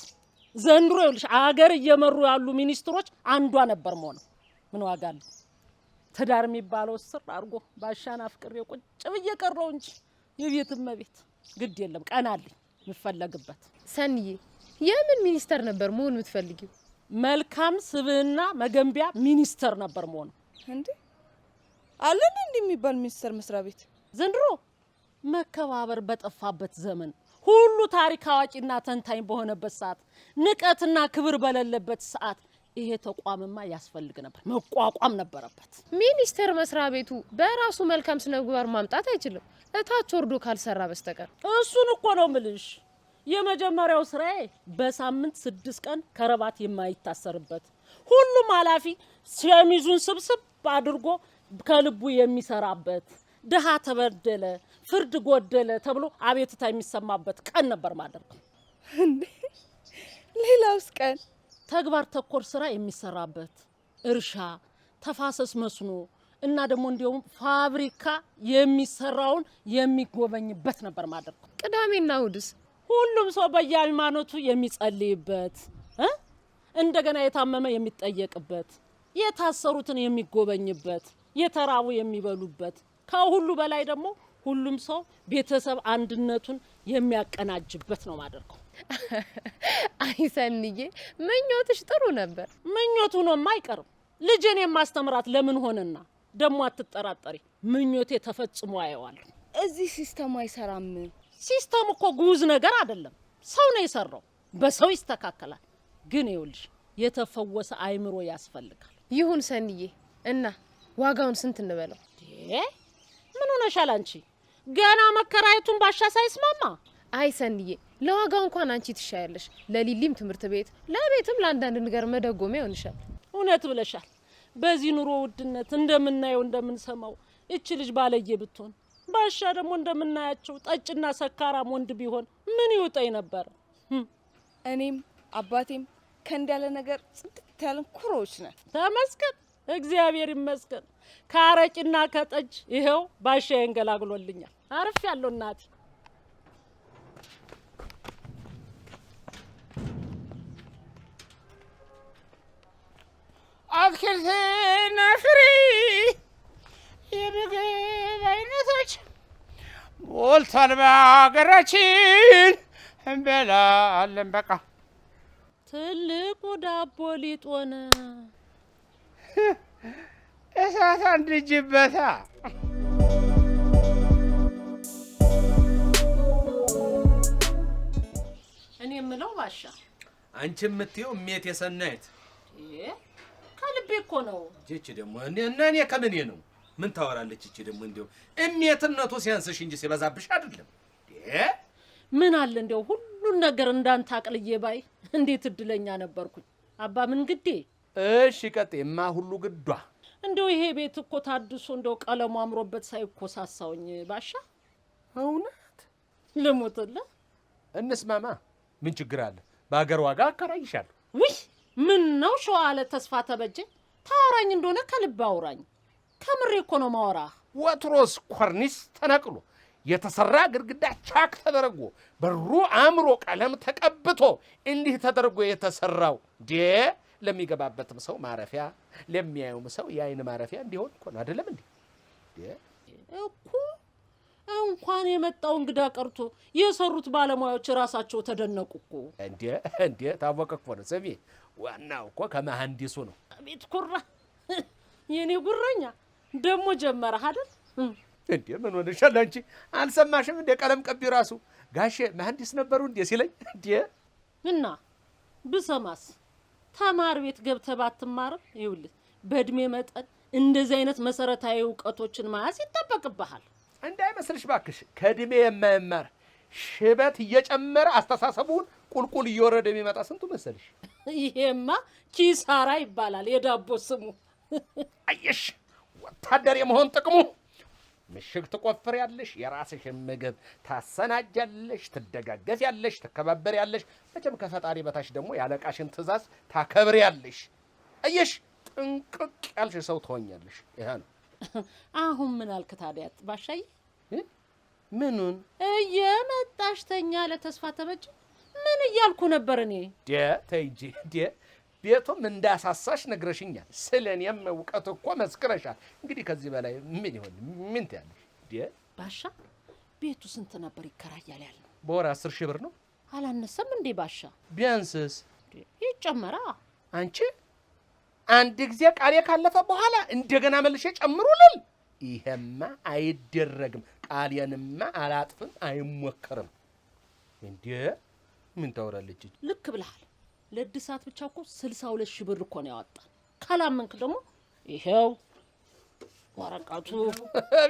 ዘንድሮ ይልሽ አገር እየመሩ ያሉ ሚኒስትሮች አንዷ ነበር መሆን። ምን ዋጋ አለ? ትዳር የሚባለው ስር አድርጎ ባሻን አፍቅሬ ቁጭ ብዬ ቀረው እንጂ የቤት እመቤት ግድ የለም ቀን አለኝ የምፈለግበት። ሰንዬ የምን ሚኒስተር ነበር መሆን የምትፈልጊው? መልካም ስብዕና መገንቢያ ሚኒስተር ነበር መሆን። እንዴ አለን እንዴ የሚባል ሚኒስተር መስሪያ ቤት? ዘንድሮ መከባበር በጠፋበት ዘመን ሁሉ ታሪክ አዋቂና ተንታኝ በሆነበት ሰዓት ንቀትና ክብር በሌለበት ሰዓት ይሄ ተቋምማ ያስፈልግ ነበር፣ መቋቋም ነበረበት። ሚኒስተር መስሪያ ቤቱ በራሱ መልካም ስነ ምግባር ማምጣት አይችልም እታች ወርዶ ካልሰራ በስተቀር። እሱን እኮ ነው ምልሽ። የመጀመሪያው ስራዬ በሳምንት 6 ቀን ከረባት የማይታሰርበት ሁሉም ኃላፊ ሸሚዙን ስብስብ አድርጎ ከልቡ የሚሰራበት ድሃ ተበደለ ፍርድ ጎደለ ተብሎ አቤቱታ የሚሰማበት ቀን ነበር ማድረግ። እንዴ ሌላውስ ቀን? ተግባር ተኮር ስራ የሚሰራበት እርሻ፣ ተፋሰስ መስኖ እና ደግሞ እንዲያውም ፋብሪካ የሚሰራውን የሚጎበኝበት ነበር ማድረግ። ቅዳሜና እሑድስ? ሁሉም ሰው በየሃይማኖቱ የሚጸልይበት እንደገና የታመመ የሚጠየቅበት የታሰሩትን የሚጎበኝበት የተራቡ የሚበሉበት ከሁሉ በላይ ደግሞ ሁሉም ሰው ቤተሰብ አንድነቱን የሚያቀናጅበት ነው ማድረገው። አይ ሰንዬ ምኞትሽ ጥሩ ነበር። ምኞቱ ነው አይቀርም። ልጄን የማስተምራት ለምን ሆነና ደግሞ አትጠራጠሪ ምኞቴ ተፈጽሞ አየዋለሁ። እዚህ ሲስተም አይሰራም። ሲስተም እኮ ጉዝ ነገር አይደለም፣ ሰው ነው የሰራው፣ በሰው ይስተካከላል። ግን ይኸውልሽ የተፈወሰ አይምሮ ያስፈልጋል። ይሁን ሰንዬ እና ዋጋውን ስንት እንበለው? ምን ሆነሻል አንቺ? ገና መከራየቱን ባሻ ሳይስማማ? አይ ሰንዬ ለዋጋው እንኳን አንቺ ትሻያለሽ። ለሊሊም ትምህርት ቤት ለቤትም ለአንዳንድ ነገር መደጎሚያ ይሆንሻል። እውነት ብለሻል። በዚህ ኑሮ ውድነት እንደምናየው እንደምንሰማው እቺ ልጅ ባለየ ብትሆን ባሻ ደግሞ እንደምናያቸው ጠጭና ሰካራም ወንድ ቢሆን ምን ይውጠኝ ነበር? እኔም አባቴም ከእንዳለ ነገር ጽድት ያለን ኩሮዎች ነን። ተመስገን፣ እግዚአብሔር ይመስገን። ከአረቂና ከጠጅ ይሄው ባሻ ይንገላግሎልኛል። አርፍ ያለው እናቴ። አትክልትና ፍሬ የምግብ አይነቶች ሞልቷል በሀገራችን እንበላለን። በቃ ትልቁ ዳቦ ሊጦን እሳት አንድጅበታ። እኔ የምለው ባሻ አንቺ የምትይው እሜት የሰናይት ከልቤ እኮ ነው። እቺ ደግሞ እኔ ከምኔ ነው? ምን ታወራለች እቺ ደግሞ? እንደው እሜትነቱ ሲያንስሽ እንጂ ሲበዛብሽ አይደለም። ምን አለ እንደው ሁሉን ነገር እንዳንተ አቅልዬ ባይ እንዴት እድለኛ ነበርኩኝ። አባ ምን ግዴ? እሺ ቀጤማ ሁሉ ግዷ። እንደው ይሄ ቤት እኮ ታድሶ እንደው ቀለሙ አምሮበት ሳይኮሳሳውኝ ባሻ። እውነት ልሙትልህ። እንስማማ። ምን ችግር አለ? በአገር ዋጋ አከራይሻለሁ። ውይ ምን ነው ሸዋ አለ ተስፋ ተበጀ። ታወራኝ እንደሆነ ከልብ አውራኝ። ከምሬ እኮ ነው ማወራ። ወትሮስ ኮርኒስ ተነቅሎ የተሰራ ግድግዳ ቻክ ተደርጎ በሩ አምሮ ቀለም ተቀብቶ እንዲህ ተደርጎ የተሰራው ለሚገባበትም ሰው ማረፊያ ለሚያዩም ሰው የአይን ማረፊያ እንዲሆን እኮ ነው። አይደለም እንዴ? እኮ እንኳን የመጣው እንግዳ ቀርቶ የሰሩት ባለሙያዎች ራሳቸው ተደነቁ እኮ። እንዴ ታወቀ እኮ ነው። ስሚ ዋናው እኮ ከመሐንዲሱ ነው። አቤት ኩራ! የኔ ጉረኛ ደግሞ ጀመረ አይደል? እንዴ ምን ሆነሻል አንቺ? አልሰማሽም እንደ ቀለም ቀቢ ራሱ ጋሼ መሐንዲስ ነበሩ እንዴ ሲለኝ እንዴ። እና ብሰማስ ተማር ቤት ገብተህ ባትማርም ይኸውልህ በእድሜ መጠን እንደዚህ አይነት መሰረታዊ ዕውቀቶችን መያዝ ይጠበቅብሃል። እንዳይመስልሽ ባክሽ ከእድሜ የማይማር ሽበት እየጨመረ አስተሳሰቡን ቁልቁል እየወረደ የሚመጣ ስንቱ መሰልሽ። ይሄማ ኪሳራ ይባላል የዳቦ ስሙ። አየሽ ወታደር የመሆን ጥቅሙ ምሽግ ትቆፍሪያለሽ፣ የራስሽን ምግብ ታሰናጃለሽ፣ ትደጋገፊያለሽ፣ ትከባበሪያለሽ። መቼም ከፈጣሪ በታች ደግሞ ያለቃሽን ትእዛዝ ታከብሪያለሽ። አየሽ ጥንቅቅ ያልሽ ሰው ትሆኛለሽ። ይሄ ነው። አሁን ምን አልክ ታዲያ ባሻዬ? ምኑን እየመጣሽ ተኛ ለተስፋ ተበጀ ምን እያልኩ ነበር እኔ? ተይ እንጂ ቤቱም እንዳሳሳሽ ነግረሽኛል። ስለኔም እውቀት እኮ መስክረሻል። እንግዲህ ከዚህ በላይ ምን ይሆን? ምን ትያለሽ? ባሻ ቤቱ ስንት ነበር ይከራያል ያልነው? በወር 10 ሺህ ብር ነው። አላነሰም እንዴ ባሻ? ቢያንስስ ይጨመራ። አንቺ አንድ ጊዜ ቃሌ ካለፈ በኋላ እንደገና መልሼ ጨምሩልል። ይሄማ አይደረግም። ቃሌንማ አላጥፍም፣ አይሞከርም። እንዴ ምን ታወራለች? ልክ ብለሃል። ለእድሳት ብቻ እኮ 62 ሺህ ብር እኮ ነው ያወጣን። ካላመንክ ደግሞ ይሄው ወረቀቱ።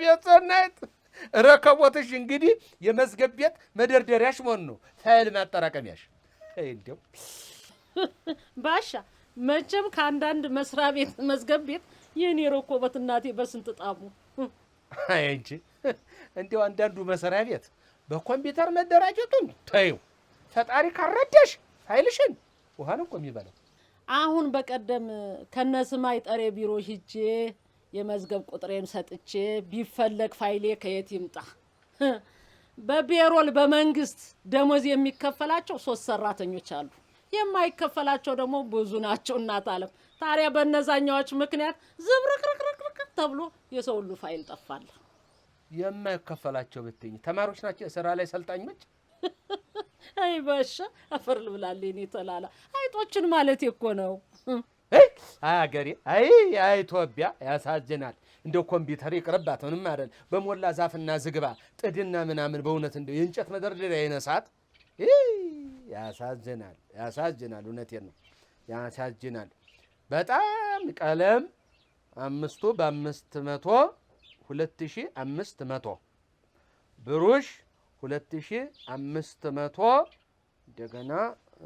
ቤት ሰናይት ረከቦትሽ እንግዲህ የመዝገብ ቤት መደርደሪያሽ መሆን ነው፣ ፋይል ማጠራቀሚያሽ። እንደው ባሻ መቼም ከአንዳንድ መስሪያ ቤት መዝገብ ቤት የኔ ረከቦት እናቴ በስንት ጣሙ። አይ እንጂ እንደው አንዳንዱ መስሪያ ቤት በኮምፒውተር መደራጀቱን ተይው። ፈጣሪ ካረዳሽ ፋይልሽን ውሃ ነው እኮ የሚበላው። አሁን በቀደም ከነስማይ ጠሬ ቢሮ ሂጄ የመዝገብ ቁጥሬን ሰጥቼ ቢፈለግ ፋይሌ ከየት ይምጣ? በቤሮል በመንግስት ደሞዝ የሚከፈላቸው 3 ሰራተኞች አሉ። የማይከፈላቸው ደግሞ ብዙ ናቸው። እናት አለም ታዲያ በነዛኛዎች ምክንያት ዝብርቅርቅርቅ ተብሎ የሰው ሁሉ ፋይል ጠፋል። የማይከፈላቸው ብትኝ ተማሪዎች ናቸው፣ ስራ ላይ ሰልጣኞች። አይ ባሻ አፈር ልብላለኝ እኔ ተላላ አይጦችን ማለት እኮ ነው። አገሬ አይ ኢትዮጵያ ያሳዝናል። እንደው ኮምፒውተር ይቅርባት ምንም አይደል። በሞላ ዛፍና ዝግባ ጥድና ምናምን በእውነት እንደው የእንጨት መደርደሪያ ይነሳት። ያሳዝናል፣ ያሳዝናል። እውነቴን ነው፣ ያሳዝናል በጣም። ቀለም 5 በ500 2500፣ ብሩሽ 2500፣ እንደገና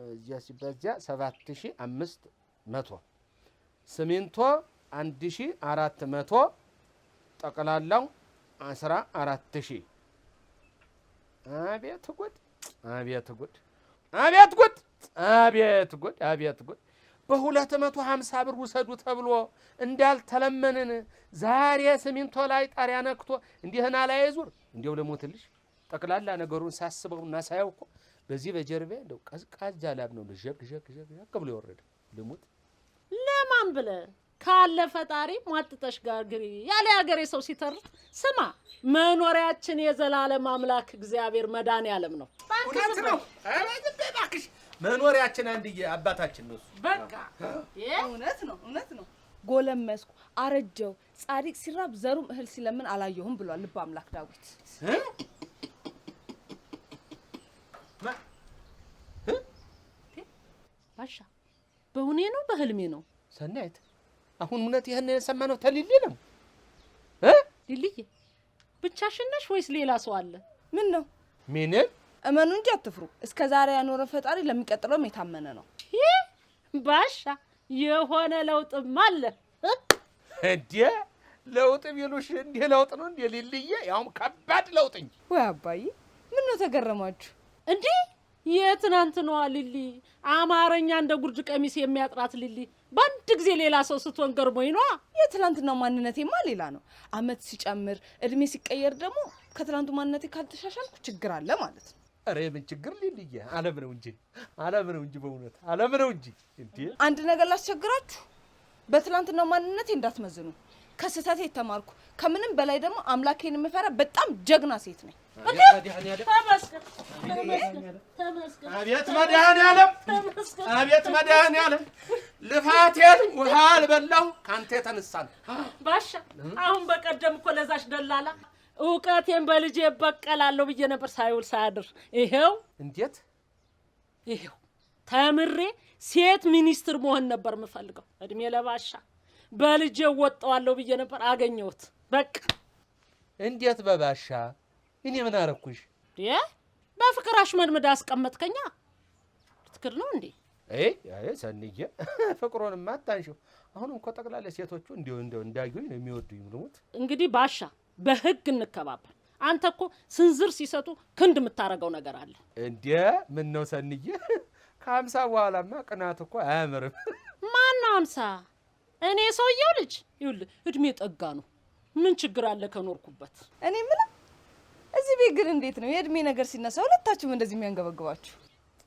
እዚያ ሲበዚያ 7500፣ ሲሚንቶ 1400፣ ጠቅላላው 14000። አቤት ጉድ! አቤት ጉድ! አቤት ጉድ! አቤት ጉድ! አቤት ጉድ! በ250 ብር ውሰዱ ተብሎ እንዳልተለመንን ዛሬ ሲሚንቶ ላይ ጣሪያ ነክቶ እንዲህና ላይ ዙር። እንዲያው ለሞትልሽ ጠቅላላ ነገሩን ሳስበውና ሳያው እኮ በዚህ በጀርቤ እንደው ቀዝቃዛ ላብ ነው ጀክ ጀክ ጀክ ብሎ ይወረደ። ልሙት ለማን ብለ ካለ ፈጣሪ ሟጥጠሽ ጋግሪ ያለ ሀገሬ ሰው ሲተርፍ ስማ፣ መኖሪያችን የዘላለም አምላክ እግዚአብሔር መድኃኔዓለም ነው። እውነት ነው። ኧረ ዝም በይ እባክሽ። መኖሪያችን አንድዬ አባታችን ነው። በቃ እውነት ነው፣ እውነት ነው። ጎለመስኩ፣ አረጀው፣ ጻድቅ ሲራብ ዘሩም እህል ሲለምን አላየሁም ብሏል ልበ አምላክ ዳዊት። ባሻ በእውኔ ነው በህልሜ ነው? ሰናይት አሁን እውነት ይሄን የሰማነው ተሊሊ ነው? ሊልዬ ብቻሽን ነሽ ወይስ ሌላ ሰው አለ? ምን ነው? ምንም እመኑ እንጂ አትፍሩ። እስከ ዛሬ ያኖረ ፈጣሪ ለሚቀጥለውም የታመነ ነው። ባሻ የሆነ ለውጥም አለ እንዴ? ለውጥ ቢሉሽ እንዴ ለውጥ ነው እንዴ ሊልዬ? ያውም ከባድ ለውጥ እንጂ። ወይ አባዬ ምን ነው ተገረማችሁ እንዴ? የትናንት ነው ሊሊ አማርኛ እንደ ጉርድ ቀሚስ የሚያጥራት ሊሊ በአንድ ጊዜ ሌላ ሰው ስትሆን ገርሞኝ ነው። የትናንትናው ማንነቴማ ሌላ ነው። አመት ሲጨምር እድሜ ሲቀየር ደግሞ ከትናንቱ ማንነቴ ካልተሻሻልኩ ችግር አለ ማለት ነው። ኧረ ምን ችግር ሊልዬ? ዓለም ነው እንጂ ዓለም ነው እንጂ በእውነት ዓለም ነው እንጂ። እንዴ አንድ ነገር ላስቸግራችሁ፣ በትናንትናው ማንነቴ እንዳትመዝኑ። ከስህተቴ የተማርኩ ከምንም በላይ ደግሞ አምላኬን የምፈራ በጣም ጀግና ሴት ነኝ። አቤት መድኃኔዓለም፣ አቤት መድኃኔዓለም፣ ልፋቴን ውሃ አልበላሁ ካንተ የተነሳ ነው። ባሻ አሁን በቀደም እኮ ለዛሽ ደላላ እውቀቴን በልጄ እበቀላለሁ ብዬ ነበር ሳይውል ሳያድር ይሄው። እንዴት? ይሄው ተምሬ ሴት ሚኒስትር መሆን ነበር የምፈልገው። እድሜ ለባሻ በልጄ ወጣዋለሁ ብዬ ነበር አገኘሁት። በቃ እንዴት በባሻ? እኔ ምን አረኩሽ? በፍቅር አሽመድምዳ አስቀመጥከኛ። ትክክል ነው እንዴ? አይ ሰንዬ ፍቅሩንማ አታንሺው። አሁንም እኮ ጠቅላላ ሴቶቹ እንዲሁ እንዳዩኝ ነው የሚወዱኝ። ልሙት እንግዲህ ባሻ በህግ እንከባበር። አንተ እኮ ስንዝር ሲሰጡ ክንድ የምታረገው ነገር አለ እንዴ? ምን ነው ሰንዬ? ከ50 በኋላማ ቅናት እኮ አያምርም። ማን ነው 50? እኔ ሰውየው ልጅ ይኸውልህ እድሜ ጠጋ ነው። ምን ችግር አለ ከኖርኩበት? እኔ ምን እዚህ ቤት ግን እንዴት ነው የእድሜ ነገር ሲነሳ ሁለታችሁም እንደዚህ የሚያንገበግባችሁ?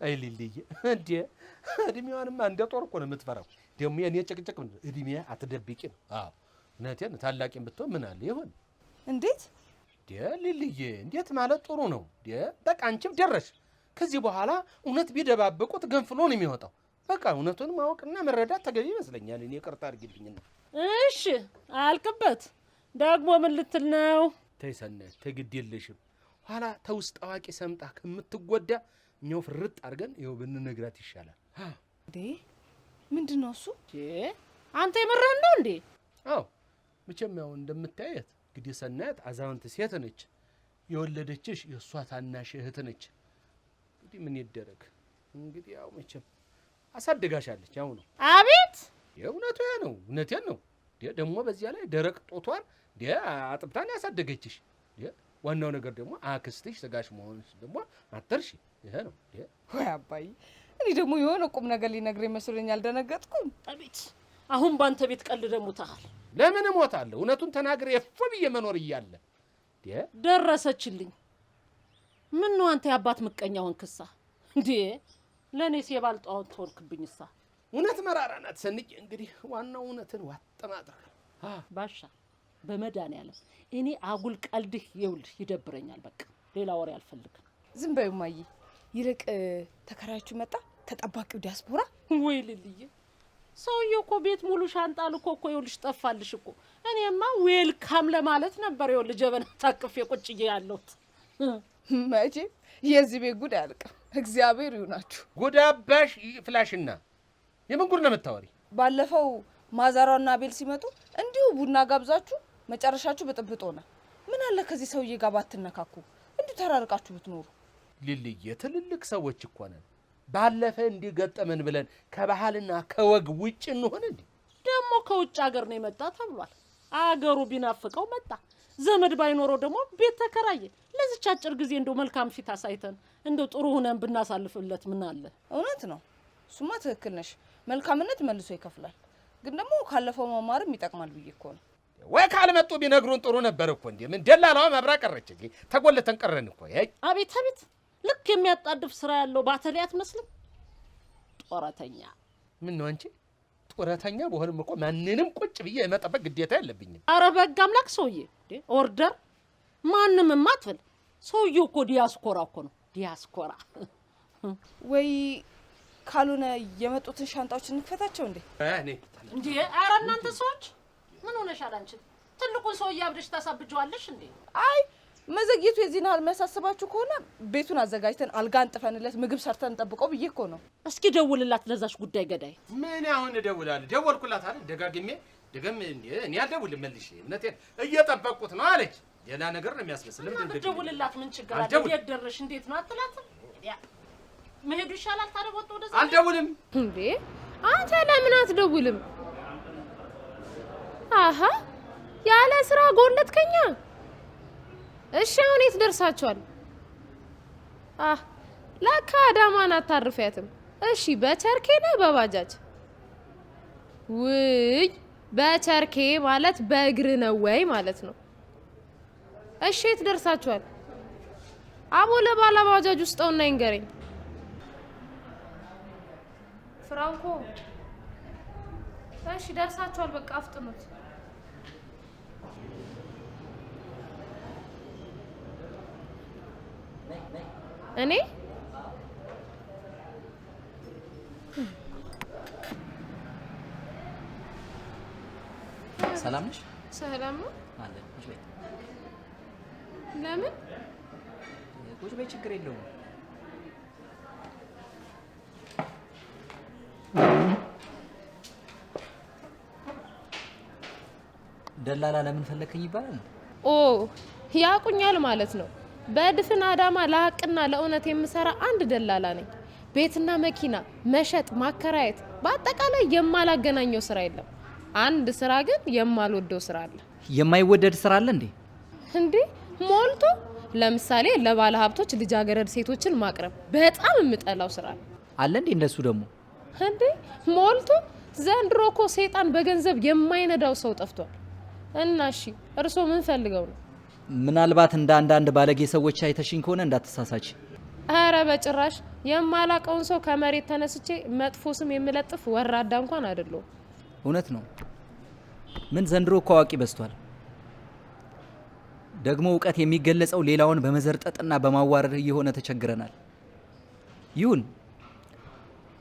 አይ ሊልዬ እንዴ እድሜዋንማ እንደ ጦር እኮ ነው የምትፈራው። ደግሞ የኔ ጭቅጭቅ እድሜ አትደብቂ ነው። አዎ እውነቴን ታላቂም ብትሆን ምን አለ ይሆን? እንዴት ሊልዬ እንዴት ማለት ጥሩ ነው። በቃ አንቺም ደረሽ። ከዚህ በኋላ እውነት ቢደባብቁት ገንፍሎ ነው የሚወጣው። በቃ እውነቱን ማወቅና መረዳት ተገቢ ይመስለኛል። እኔ ይቅርታ አድርጊልኝና እሺ አልቅበት። ደግሞ ምን ልትል ነው? ተይ ሰናይት ተግድ የለሽም። ኋላ ተውስጥ አዋቂ ሰምጣ ከምትጎዳ እኛው ፍርጥ አድርገን ይኸው ብንነግራት ይሻላል። እንዴ ምንድን ነው እሱ? አንተ የምርህን ነው እንዴ? አዎ መቼም ያው እንደምታየት እንግዲህ ሰናይት አዛውንት ሴት ነች። የወለደችሽ የእሷ ታናሽ እህት ነች። እንግዲህ ምን ይደረግ እንግዲህ ያው መቼም አሳድጋሻለች። ያው ነው። አቤት የእውነቱ ያ ነው። እውነቴን ነው። ደግሞ በዚያ ላይ ደረቅ ጦቷን አጥብታን ያሳደገችሽ። ዋናው ነገር ደግሞ አክስትሽ ስጋሽ መሆንሽ ደግሞ አትርሺ። ይሄ ነው። ወይ አባዬ፣ እኔ ደግሞ የሆነ ቁም ነገር ሊነግረኝ መስሎኝ አልደነገጥኩም። አቤት አሁን ባንተ ቤት ቀልድ ሙታል። ለምን እሞታለሁ? እውነቱን ተናግሬ እፎ ብዬ መኖር እያለ ደረሰችልኝ። ምን ነው አንተ የአባት ምቀኛ ሆንክሳ እንዴ? ለእኔስ የባልጣውን ትሆንክብኝሳ። እውነት መራራ ናት ሰንዬ። እንግዲህ ዋናው እውነትን ዋጥ ማድረግ ባሻ በመድኃኒዓለም እኔ አጉል ቀልድህ ይውልህ ይደብረኛል። በቃ ሌላ ወሬ አልፈልግም። ዝም በይው እማዬ። ይልቅ ተከራያችሁ መጣ ተጠባቂው ዲያስፖራ። ወይ ልልዬ ሰውዬው እኮ ቤት ሙሉ ሻንጣ ልኮ እኮ ይኸውልሽ ጠፋልሽ እኮ። እኔማ ዌልካም ለማለት ነበር ይኸውልህ ጀበና ታቅፌ ቁጭዬ ያለሁት። መቼም የዚህ ቤት ጉድ አያልቅም። እግዚአብሔር ይሁናችሁ። ጉድ አባሽ ፍላሽና የምን ጉድ ነው የምታወሪ? ባለፈው ማዛሯና አቤል ሲመጡ እንዲሁ ቡና ጋብዛችሁ መጨረሻችሁ ብጥብጥ ሆነ። ምን አለ ከዚህ ሰውዬ ጋር ባትነካኩ፣ እንዲሁ ተራርቃችሁ ብትኖሩ። ሊልዬ ትልልቅ ሰዎች እኮ ነን። ባለፈ እንዲገጠመን ብለን ከባህልና ከወግ ውጭ እንሆን እንዴ? ደግሞ ከውጭ ሀገር ነው የመጣ ተብሏል። አገሩ ቢናፍቀው መጣ። ዘመድ ባይኖረው ደግሞ ቤት ተከራየ። ለዚች አጭር ጊዜ እንደው መልካም ፊት አሳይተን እንደው ጥሩ ሆነን ብናሳልፍለት ምን አለ? እውነት ነው። እሱማ ትክክል ነሽ። መልካምነት መልሶ ይከፍላል። ግን ደግሞ ካለፈው መማርም ይጠቅማል ብዬ እኮ ነው። ወይ ካልመጡ ቢነግሩን ጥሩ ነበር እኮ። እንዴ ምን ደላላዋ መብራ ቀረች እንዴ? ተጎልተን ቀረን እኮ። አቤት አቤት! ልክ የሚያጣድፍ ስራ ያለው ባተሌ አትመስልም? ጦረተኛ። ምን ነው አንቺ? ጦረተኛ በሆንም እኮ ማንንም ቁጭ ብዬ የመጠበቅ ግዴታ የለብኝም። አረ በጋ አምላክ ሰውዬ ኦርደር ማንንም ማትፈል። ሰውዬው እኮ ዲያስፖራ እኮ ነው። ዲያስፖራ ወይ ካልሆነ የመጡትን ሻንጣዎች እንክፈታቸው እንዴ? እኔ እንዴ! አረ እናንተ ሰዎች ምን ሆነሻል አንቺ? ትልቁን ሰውዬ አብደሽ ታሳብጀዋለሽ እንዴ? አይ መዘግየቱ የዚህን ያህል የሚያሳስባችሁ ከሆነ ቤቱን አዘጋጅተን አልጋ አንጥፈንለት ምግብ ሰርተን እንጠብቀው ብዬ እኮ ነው። እስኪ ደውልላት ለዛች ጉዳይ ገዳይ። ምን አሁን እደውላለሁ? ደወልኩላት አይደል? ደጋግሜ እኔ አልደውልም መልሼ። እውነቴን እየጠበቅኩት ነው አለች። ሌላ ነገር ነው የሚያስመስል። ደውልላት ምን ችግር አለ? የት ደረሽ እንዴት ነው አትላትም? መሄዱ ይሻላል። ታዲያ ወጣ ወደዛ። አልደውልም እንዴ አንተ ለምን አትደውልም? አሃ ያለ ስራ ጎለትከኛ። እሺ አሁን የት ደርሳችኋል? ለካ አዳማን አታርፊያትም። እሺ በቸርኬ ነው በባጃጅ? ውይ በቸርኬ ማለት በእግር ነው ወይ ማለት ነው? እሺ የት ደርሳችኋል? አቦ ለባላ ባጃጅ ውስጠውና ይንገረኝ። ፍራንኮ እሺ ደርሳችኋል። በቃ አፍጥኑት። እኔ ሰላም ነሽ? ሰላም ነው አለ። ቁጭ በይ። ለምን? ቁጭ በይ፣ ችግር የለውም። ደላላ ለምን ፈለከኝ ይባላል? ኦ ያቁኛል ማለት ነው። በድፍን አዳማ ለሀቅና ለእውነት የምሰራ አንድ ደላላ ነኝ። ቤትና መኪና መሸጥ ማከራየት፣ በአጠቃላይ የማላገናኘው ስራ የለም። አንድ ስራ ግን የማልወደው ስራ አለ። የማይወደድ ስራ አለ እንዴ? እንዴ ሞልቶ። ለምሳሌ ለባለ ሀብቶች ልጃገረድ ሴቶችን ማቅረብ በጣም የምጠላው ስራ አለ እንዴ? እንደሱ ደግሞ እንዴ ሞልቶ። ዘንድሮ እኮ ሰይጣን በገንዘብ የማይነዳው ሰው ጠፍቷል። እና እሺ እርሶ ምን ፈልገው ነው? ምናልባት እንደ አንዳንድ ባለጌ ሰዎች አይተሽኝ ከሆነ እንዳትሳሳች። አረ በጭራሽ የማላቀውን ሰው ከመሬት ተነስቼ መጥፎ ስም የምለጥፍ ወራዳ እንኳን አይደለሁም። እውነት ነው። ምን ዘንድሮ እኮ አዋቂ በዝቷል። ደግሞ እውቀት የሚገለጸው ሌላውን በመዘርጠጥና በማዋረድ እየሆነ ተቸግረናል። ይሁን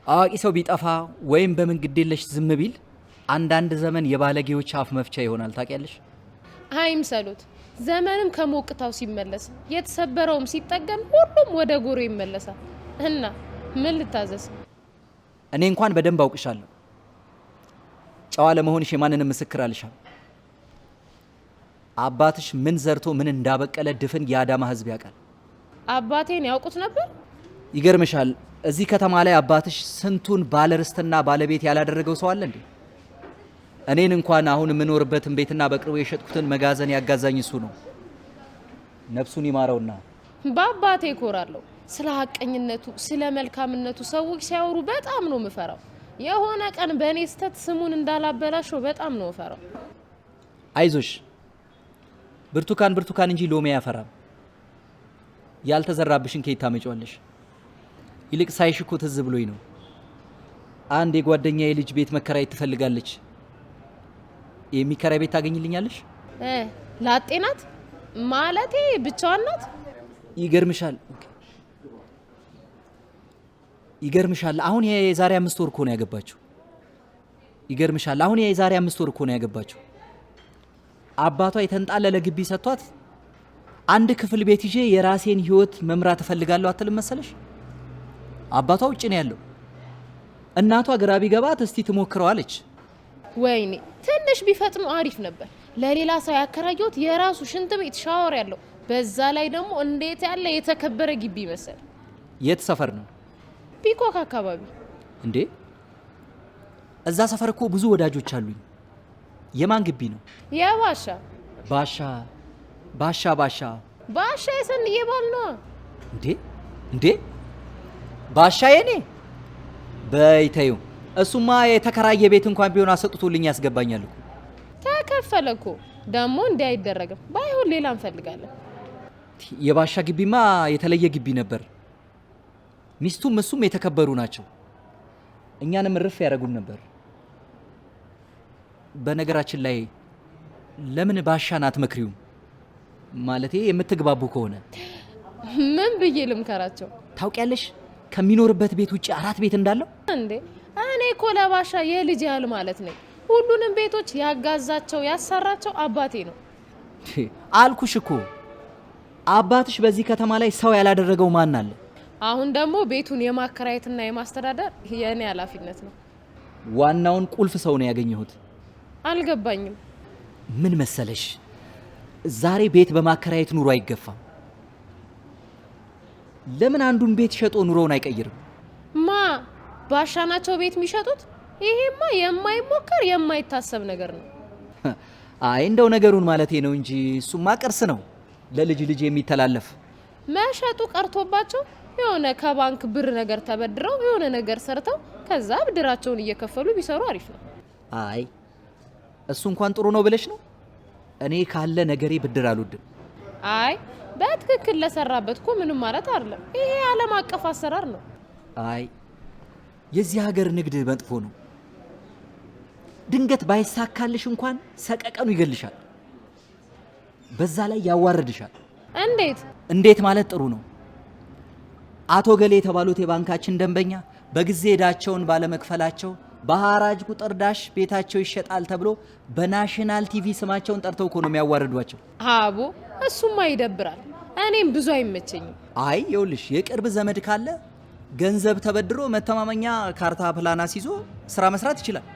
አዋቂ ሰው ቢጠፋ ወይም በምን ግዴለሽ ዝም ቢል አንዳንድ ዘመን የባለጌዎች አፍ መፍቻ ይሆናል። ታውቂያለሽ? አይምሰሉት። ዘመንም ከሞቅታው ሲመለስ የተሰበረውም ሲጠገን ሁሉም ወደ ጎሮ ይመለሳል። እና ምን ልታዘዝ? እኔ እንኳን በደንብ አውቅሻለሁ። ጨዋ ለመሆንሽ የማንንም ምስክር አልሻም። አባትሽ ምን ዘርቶ ምን እንዳበቀለ ድፍን የአዳማ ሕዝብ ያውቃል። አባቴን ያውቁት ነበር? ይገርምሻል፣ እዚህ ከተማ ላይ አባትሽ ስንቱን ባለርስትና ባለቤት ያላደረገው ሰው አለ እንዴ? እኔን እንኳን አሁን የምኖርበትን ቤትና በቅርቡ የሸጥኩትን መጋዘን ያጋዛኝ እሱ ነው። ነፍሱን ይማረውና በአባቴ እኮራለሁ። ስለ ሀቀኝነቱ፣ ስለ መልካምነቱ ሰዎች ሲያወሩ በጣም ነው ምፈራው። የሆነ ቀን በእኔ ስተት ስሙን እንዳላበላሸው በጣም ነው ፈራው። አይዞሽ፣ ብርቱካን ብርቱካን እንጂ ሎሚ አያፈራም። ያልተዘራብሽን ከየት ታመጪዋለሽ? ይልቅ ሳይሽ እኮ ትዝ ብሎኝ ነው። አንድ የጓደኛዬ ልጅ ቤት መከራየት ትፈልጋለች። የሚከራይ ቤት ታገኝልኛለሽ? ላጤ ናት ማለቴ ብቻዋን ናት? ይገርምሻል አሁን የዛሬ 5 ወር እኮ ነው ያገባችው። አባቷ የተንጣለለ ግቢ ሰጥቷት አንድ ክፍል ቤት ይዤ የራሴን ህይወት መምራት እፈልጋለሁ አትልም መሰለሽ? አባቷ ውጭ ነው ያለው። እናቷ ግራ ቢገባት እስቲ ትሞክረው አለች። ወይኔ ትንሽ ቢፈጥኑ አሪፍ ነበር። ለሌላ ሰው ያከራየሁት የራሱ ሽንት ቤት ሻወር ያለው፣ በዛ ላይ ደግሞ እንዴት ያለ የተከበረ ግቢ መሰል። የት ሰፈር ነው? ፒኮክ አካባቢ። እንዴ እዛ ሰፈር እኮ ብዙ ወዳጆች አሉኝ። የማን ግቢ ነው? የባሻ ባሻ የሰንዬ ባል ነው። እንዴ ባሻ የኔ በይተዩ። እሱማ የተከራየ ቤት እንኳን ቢሆን አሰጥቶልኝ ያስገባኛል እኮ። ተከፈለ እኮ ደግሞ እንዲህ አይደረግም። ባይሆን ሌላ እንፈልጋለን። የባሻ ግቢማ የተለየ ግቢ ነበር። ሚስቱም እሱም የተከበሩ ናቸው። እኛንም እርፍ ያደርጉን ነበር። በነገራችን ላይ ለምን ባሻን አትመክሪውም? ማለቴ የምትግባቡ ከሆነ። ምን ብዬ ልምከራቸው? ታውቂያለሽ ከሚኖርበት ቤት ውጪ 4 ቤት እንዳለው እንዴ? እኔ እኮ ለባሻ የልጅ ያህል ማለት ነኝ። ሁሉንም ቤቶች ያጋዛቸው ያሰራቸው አባቴ ነው። አልኩሽ እኮ አባትሽ በዚህ ከተማ ላይ ሰው ያላደረገው ማን አለ? አሁን ደግሞ ቤቱን የማከራየትና የማስተዳደር የኔ ኃላፊነት ነው። ዋናውን ቁልፍ ሰው ነው ያገኘሁት። አልገባኝም። ምን መሰለሽ፣ ዛሬ ቤት በማከራየት ኑሮ አይገፋም። ለምን አንዱን ቤት ሸጦ ኑሮውን አይቀይርም? ባሻ ናቸው ቤት የሚሸጡት? ይሄማ የማይሞከር የማይታሰብ ነገር ነው። አይ እንደው ነገሩን ማለቴ ነው እንጂ እሱማ ቅርስ ነው፣ ለልጅ ልጅ የሚተላለፍ። መሸጡ ቀርቶባቸው የሆነ ከባንክ ብር ነገር ተበድረው የሆነ ነገር ሰርተው ከዛ ብድራቸውን እየከፈሉ ቢሰሩ አሪፍ ነው። አይ እሱ እንኳን ጥሩ ነው ብለሽ ነው? እኔ ካለ ነገሬ ብድር አልወድም። አይ በትክክል ለሰራበት እኮ ምንም ማለት አይደለም። ይሄ ዓለም አቀፍ አሰራር ነው። አይ የዚህ ሀገር ንግድ መጥፎ ነው። ድንገት ባይሳካልሽ እንኳን ሰቀቀኑ ይገልሻል፣ በዛ ላይ ያዋርድሻል። እንዴት ማለት ጥሩ ነው። አቶ ገሌ የተባሉት የባንካችን ደንበኛ በጊዜ ዕዳቸውን ባለመክፈላቸው በሐራጅ ቁጥር ዳሽ ቤታቸው ይሸጣል ተብሎ በናሽናል ቲቪ ስማቸውን ጠርተው እኮ ነው የሚያዋርዷቸው። አቦ እሱማ ይደብራል። እኔም ብዙ አይመቸኝም። አይ ይኸውልሽ የቅርብ ዘመድ ካለ ገንዘብ ተበድሮ መተማመኛ ካርታ ፕላናስ ይዞ ስራ መስራት ይችላል።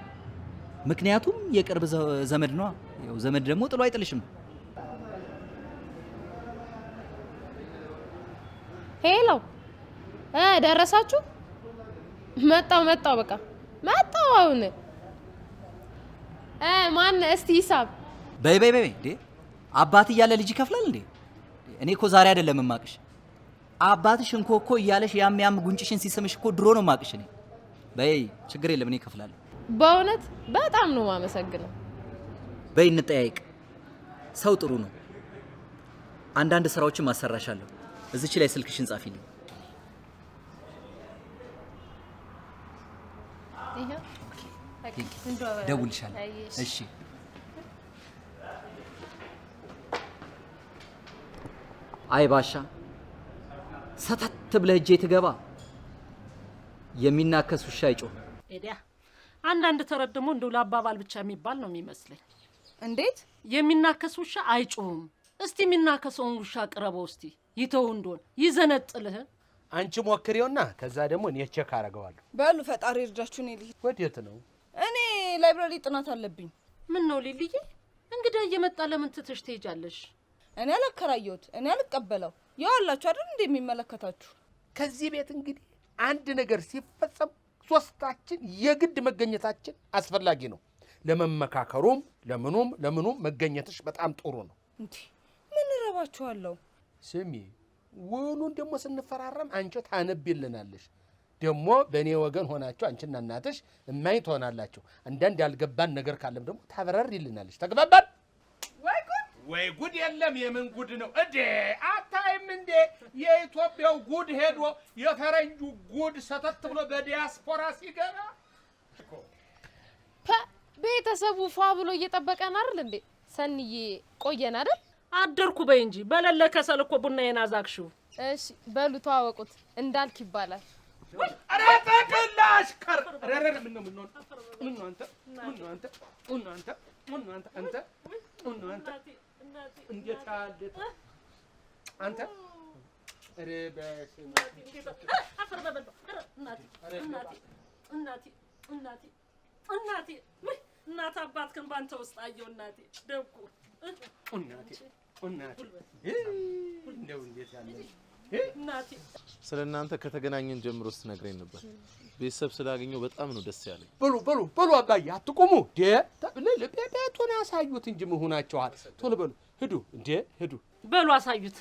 ምክንያቱም የቅርብ ዘመድ ነው። ያው ዘመድ ደግሞ ጥሎ አይጥልሽም። ሄሎ ደረሳችሁ? መጣው በቃ መጣው። አሁን ማን እስቲ ሂሳብ በይ እንዴ አባት እያለ ልጅ ይከፍላል እንዴ? እኔ እኮ ዛሬ አይደለም ማቅሽ። አባትሽ እንኮኮ እያለሽ ያም ጉንጭሽን ሲስምሽ እኮ ድሮ ነው ማቅሽ። እኔ በይ ችግር የለም እኔ እከፍላለሁ። በእውነት በጣም ነው ማመሰግነው። በይ እንጠያይቅ። ሰው ጥሩ ነው። አንዳንድ ስራዎችን ማሰራሻለሁ። እዚች ላይ ስልክሽን ጻፊልኝ። ደውልሻለሁ። እሺ አይ ባሻ ሰተት ብለህ እጄ ትገባ የሚናከስ ውሻ አይጮህም። ኤዲያ አንዳንድ ተረት ደግሞ እንደው ለአባባል ብቻ የሚባል ነው የሚመስለኝ። እንዴት የሚናከስ ውሻ አይጮህም? እስቲ የሚናከሰውን ውሻ ቅረበው እስቲ ይተው እንደሆነ ይዘነጥልህ። አንቺ ሞክሪውና ከዛ ደግሞ እኔ ቼክ አደርገዋለሁ። በሉ ፈጣሪ እርዳችሁ። እኔ ልሂድ። ወዴት ነው? እኔ ላይብራሪ ጥናት አለብኝ። ምን ነው ሊልዬ፣ እንግዲህ እየመጣ ለምን ትተሽ ትሄጃለሽ? እኔ አላከራየሁት፣ እኔ አልቀበለው። ያዋላችሁ አይደል እንደሚመለከታችሁ። ከዚህ ቤት እንግዲህ አንድ ነገር ሲፈጸም ሶስታችን የግድ መገኘታችን አስፈላጊ ነው። ለመመካከሩም ለምኑም መገኘትሽ በጣም ጥሩ ነው። እንዴ ምን ረባችኋለሁ? ስሚ ውሉን ደግሞ ስንፈራረም አንቺ ታነብልናለሽ። ደግሞ በእኔ ወገን ሆናችሁ አንቺና እናትሽ እማኝ ትሆናላችሁ። አንዳንድ ያልገባን ነገር ካለም ደግሞ ታበረሪልናለሽ። ተግባባን? ወይ ጉድ! የለም የምን ጉድ ነው እንዴ? አታይም እንዴ? የኢትዮጵያው ጉድ ሄዶ የፈረንጁ ጉድ ሰተት ብሎ በዲያስፖራ ሲገባ ቤተሰቡ ፏ ብሎ እየጠበቀን አይደል እንዴ? ሰንዬ ቆየን አይደል? አደርኩ በይ እንጂ በለለ ከሰል እኮ ቡናዬን አዛግሽው። እሺ በሉ ተዋወቁት፣ እንዳልክ ይባላል። አረ ተቀላሽ ቀር አረ ምን አንተ እንዴት አለህ አንተ? አረ በስመ አፈር በበል እናቴ ወይ እናት አባትክን ባንተ ውስጥ አየው እናቴ ደጉ እናቴ እንደው እንዴት ያለ እናቴ። ስለናንተ ከተገናኘን ጀምሮ ስትነግረኝ ነበር። ቤተሰብ ስላገኘው በጣም ነው ደስ ያለኝ። በሉ አባዬ አትቆሙ። ቤቱን አሳዩት እንጂ መሆናቸዋል። ቶሎ በሉ ሂዱ በሉ አሳዩት።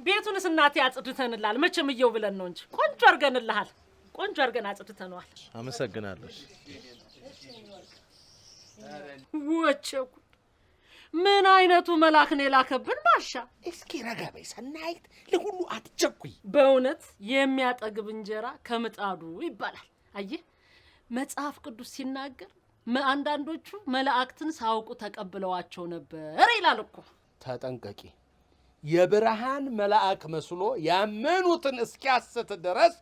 ቤቱንስ እናቴ አጽድተንላል። መቼም እየው ብለን ነው እንጂ ቆንጆ አድርገንልሃል። ቆንጆ አድርገን አጽድተነዋል። አመሰግናለሁ። ወቸኩ ምን አይነቱ መልአክ ነው የላከብን ባሻ። እስኪ ረጋ በይ ሰናይት፣ ለሁሉ አትቸኩይ። በእውነት የሚያጠግብ እንጀራ ከምጣዱ ይባላል። አየህ መጽሐፍ ቅዱስ ሲናገር አንዳንዶቹ መላእክትን ሳውቁ ተቀብለዋቸው ነበር ይላል እኮ። ተጠንቀቂ። የብርሃን መልአክ መስሎ ያመኑትን እስኪያስት ድረስ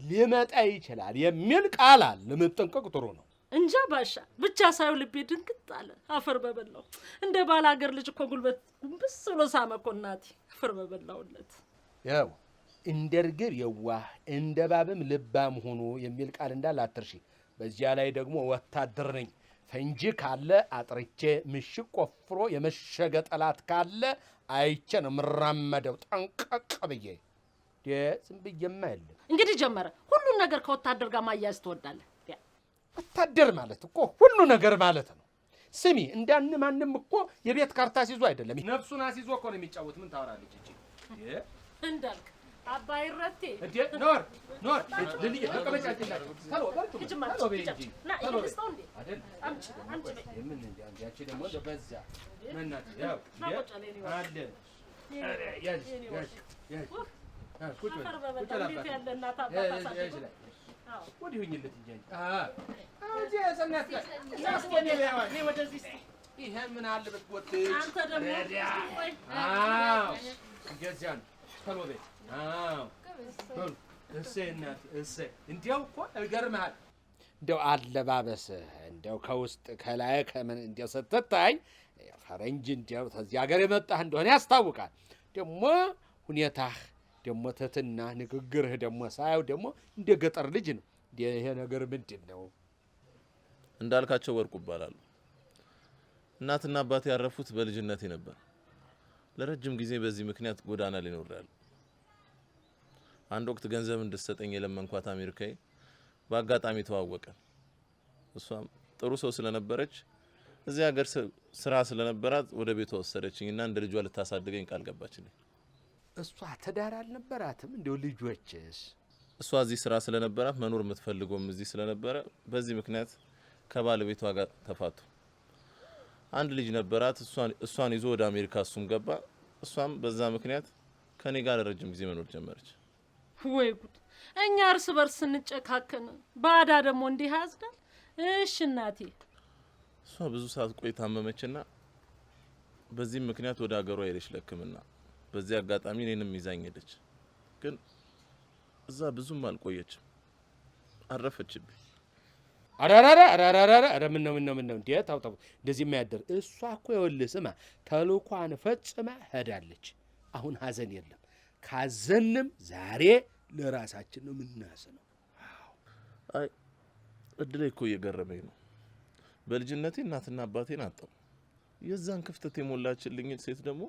ሊመጣ ይችላል የሚል ቃል አለ። ለመጠንቀቅ ጥሩ ነው። እንጃ ባሻ ብቻ ሳይው ልቤ ድንግጥ አለ። አፈር በበላው። እንደ ባል ሀገር ልጅ እኮ ጉልበት ጉንብስ ብሎ ሳመ እኮ እናቴ። አፈር በበላውለት። ያው እንደ ርግብ የዋህ እንደ ባብም ልባም ሆኖ የሚል ቃል እንዳለ አትርሺ። በዚያ ላይ ደግሞ ወታደር ነኝ። ፈንጂ ካለ አጥርቼ ምሽግ ቆፍሮ የመሸገ ጠላት ካለ አይቼ ነው የምራመደው ጠንቀቅ ብዬ። ዝም ብዬማ የለም። እንግዲህ ጀመረ። ሁሉን ነገር ከወታደር ጋር ማያያዝ ትወዳለህ? ወታደር ማለት እኮ ሁሉ ነገር ማለት ነው። ስሚ ማንም እኮ የቤት ካርታ ሲዞ አይደለም ነፍሱን አሲዞ እኮ ነው የሚጫወት። ምን ታወራለች እቺ? እንዳልክ አባይ ረቴ ኖር ልልይ መቀመጫችን ላይ ታሎ በርቱ ታሎ በእንጂ ታሎ እንዴ አይደል? አምጪ በይ። ምን እንዴ አንቺ ደግሞ በዛ ምናት ያው አለ ያዝ ቁጭ በል ያለ እናት አባታ ወዲህ ሁኝለት እንጂ እዚህ ሰናት ያስከኔ ያው ወደዚህ ይሄ ምን አለበት ወጥሽ አንተ ደግሞ ገዛን ታሎ በይ እሰይ እንዲያው እኮ እገርምሃል። እንዲያው አለባበስህ እንዲያው ከውስጥ ከላይ ከምን እንዲያው ስትታይ ፈረንጅ እንዲያው ከዚህ ሀገር የመጣህ እንደሆነ ያስታውቃል። ደግሞ ሁኔታህ ደግሞ ትህትና ንግግርህ ደግሞ ሳየው ደግሞ እንደ ገጠር ልጅ ነው። ይሄ ነገር ምንድን ነው? እንዳልካቸው ወርቁ ይባላሉ። እናትና አባቴ ያረፉት በልጅነቴ ነበር። ለረጅም ጊዜ በዚህ ምክንያት ጎዳና ላይ ኖሬያለሁ። አንድ ወቅት ገንዘብ እንድትሰጠኝ የለመንኳት አሜሪካዊ በአጋጣሚ ተዋወቀን። እሷም ጥሩ ሰው ስለነበረች እዚህ ሀገር ስራ ስለነበራት ወደ ቤቷ ወሰደችኝና እንደ ልጇ ልታሳድገኝ ቃል ገባችልኝ። እሷ ትዳር አልነበራትም? እንደው ልጆችስ? እሷ እዚህ ስራ ስለነበራት መኖር የምትፈልገውም እዚህ ስለነበረ በዚህ ምክንያት ከባለቤቷ ጋር ተፋቱ። አንድ ልጅ ነበራት። እሷን ይዞ ወደ አሜሪካ እሱም ገባ። እሷም በዛ ምክንያት ከኔ ጋር ረጅም ጊዜ መኖር ጀመረች። ወይ ጉድ! እኛ እርስ በርስ ስንጨካከን ባዳ ደግሞ እንዲህ ያዝዳል። እሺ እናቴ። እሷ ብዙ ሰዓት ቆይታ ታመመችና በዚህ ምክንያት ወደ ሀገሯ ሄደች ለሕክምና። በዚህ አጋጣሚ እኔንም ይዛኝ ሄደች። ግን እዛ ብዙም አልቆየችም፣ አረፈችብኝ። አራራራ ምን ነው እንዴ? ታው እንደዚህ የማያደር እሷ እኮ ይኸውልህ ስማ ተልኳን ፈጽማ ሄዳለች። አሁን ሀዘን የለም። ካዘንም ዛሬ ለራሳችን ነው የምናዝነው። አይ እድሌ እኮ እየገረመኝ ነው። በልጅነቴ እናትና አባቴን አጣሁ። የዛን ክፍተት የሞላችልኝ ሴት ደግሞ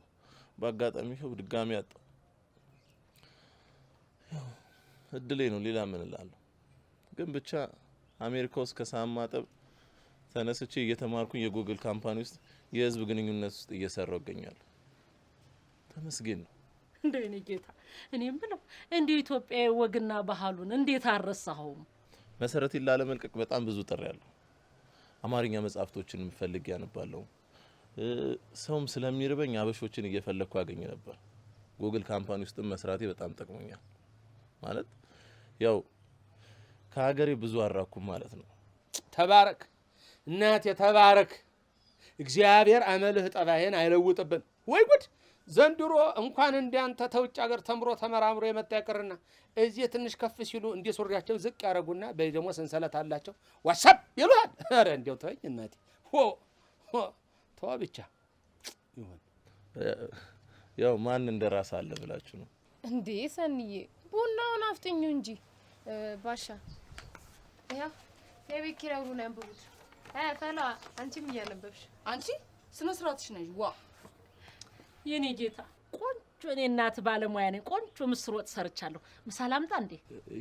በአጋጣሚ ይኸው ድጋሚ አጣሁ። ያው እድሌ ነው፣ ሌላ ምን እላለሁ። ግን ብቻ አሜሪካ ውስጥ ከሳም ማጠብ ተነስቼ እየተማርኩኝ የጉግል ካምፓኒ ውስጥ የህዝብ ግንኙነት ውስጥ እየሰራሁ እገኛለሁ። ተመስገን ነው። እንደ እኔ ጌታ እኔም ብለው እንደ ኢትዮጵያዊ ወግና ባህሉን እንዴት አረሳኸውም? መሰረቴን ላለመልቀቅ በጣም ብዙ ጥሬያለሁ። አማርኛ መጽሐፍቶችን ፈልጌ ያነባለሁ። ሰውም ስለሚርበኝ አበሾችን እየፈለግኩ አገኝ ነበር። ጉግል ካምፓኒ ውስጥ መስራቴ በጣም ጠቅሞኛል። ማለት ያው ከሀገሬ ብዙ አራኩም ማለት ነው። ተባረክ እናቴ ተባረክ። እግዚአብሔር አመልህ ጠባይን አይለውጥብን። ወይ ጉድ! ዘንድሮ እንኳን እንዲያንተ ተውጭ ሀገር ተምሮ ተመራምሮ የመጣ ይቅርና እዚህ ትንሽ ከፍ ሲሉ እንደ ሱሪያቸው ዝቅ ያረጉና በደሞ ሰንሰለት አላቸው ዋሳብ ይሉሃል። አረ እንዴው ተወኝ እናቴ። ተዋ ብቻ ይሁን። ያው ማን እንደራስ አለ ብላችሁ ነው እንዴ? ሰንዬ ቡናውን አፍጥኙ እንጂ ባሻ። ያ የቤት ኪራዩን ያንብቡት። ፈላ አንቺም እያነበብሽ አንቺ ስነ ስርዓትሽ ነሽ። ዋ የኔ ጌታ ቆንጆ እኔ እናት ባለሙያ ነኝ። ቆንጆ ምስር ወጥ ሰርቻለሁ። ምሳ ላምጣ እንዴ?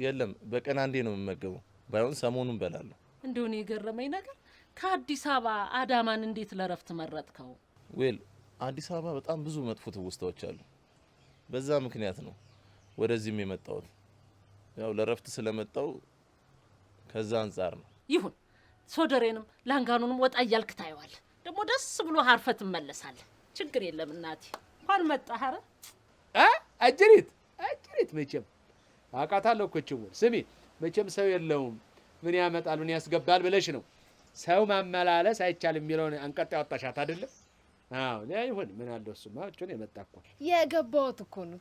የለም በቀን አንዴ ነው የምመገበው። ባይሆን ሰሞኑን በላለሁ። እንደው እኔ የገረመኝ ነገር ከአዲስ አበባ አዳማን እንዴት ለረፍት መረጥከው? ዌል አዲስ አበባ በጣም ብዙ መጥፎ ትውስታዎች አሉ። በዛ ምክንያት ነው ወደዚህም የመጣሁት። ያው ለረፍት ስለመጣው ከዛ አንፃር ነው። ይሁን ሶደሬንም ላንጋኑንም ወጣ እያልክ ታየዋለህ። ደግሞ ደስ ብሎ አርፈህ ትመለሳለህ። ችግር የለም እናቴ። እንኳን መጣህ። ኧረ አጅሪት መቼም አውቃታለሁ እኮ ችው። ስሚ መቼም ሰው የለውም ምን ያመጣል ምን ያስገባል ብለሽ ነው ሰው ማመላለስ አይቻልም የሚለውን አንቀጥ ያወጣሻት አይደለም? አዎ ይሁን ምን አለው እሱማ እጩን የመጣ እኮ የገባሁት እኮ ነው።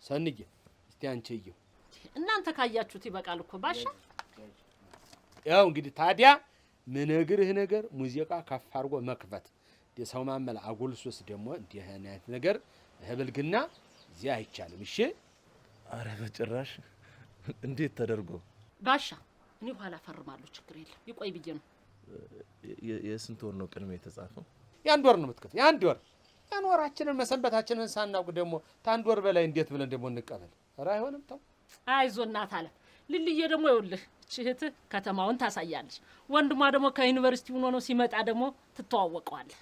ሰንዬ እስቲ አንቺዬው እናንተ ካያችሁት ይበቃል እኮ ባሻ። ያው እንግዲህ ታዲያ ምነግርህ ነገር ሙዚቃ ከፍ አድርጎ መክፈት የሰው ማመላ አጉልሱስ ደግሞ እንዲህ አይነት ነገር ህብልግና እዚህ አይቻልም። እሺ አረ በጭራሽ። እንዴት ተደርጎ ባሻ? እኔ ኋላ ፈርማለሁ። ችግር የለም ይቆይ ብዬ ነው። የስንት ወር ነው ቅድሜ የተጻፈው? የአንድ ወር ነው የምትከፍል። የአንድ ወር ያን ወራችንን መሰንበታችንን ሳናውቅ ደግሞ ታንድ ወር በላይ እንዴት ብለን ደግሞ እንቀበል? ኧረ አይሆንም። ተው አይዞ እናት አለ ልልዬ ደግሞ ይኸውልህ እህትህ ከተማውን ታሳያለች። ወንድሟ ደግሞ ከዩኒቨርሲቲ ሆኖ ነው ሲመጣ ደግሞ ትተዋወቀዋለህ።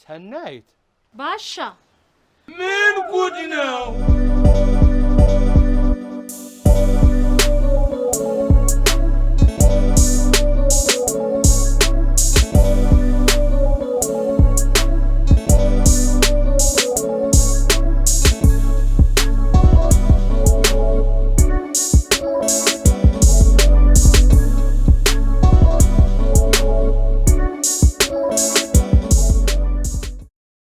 ሰናይት ባሻ ምን ጉድ ነው?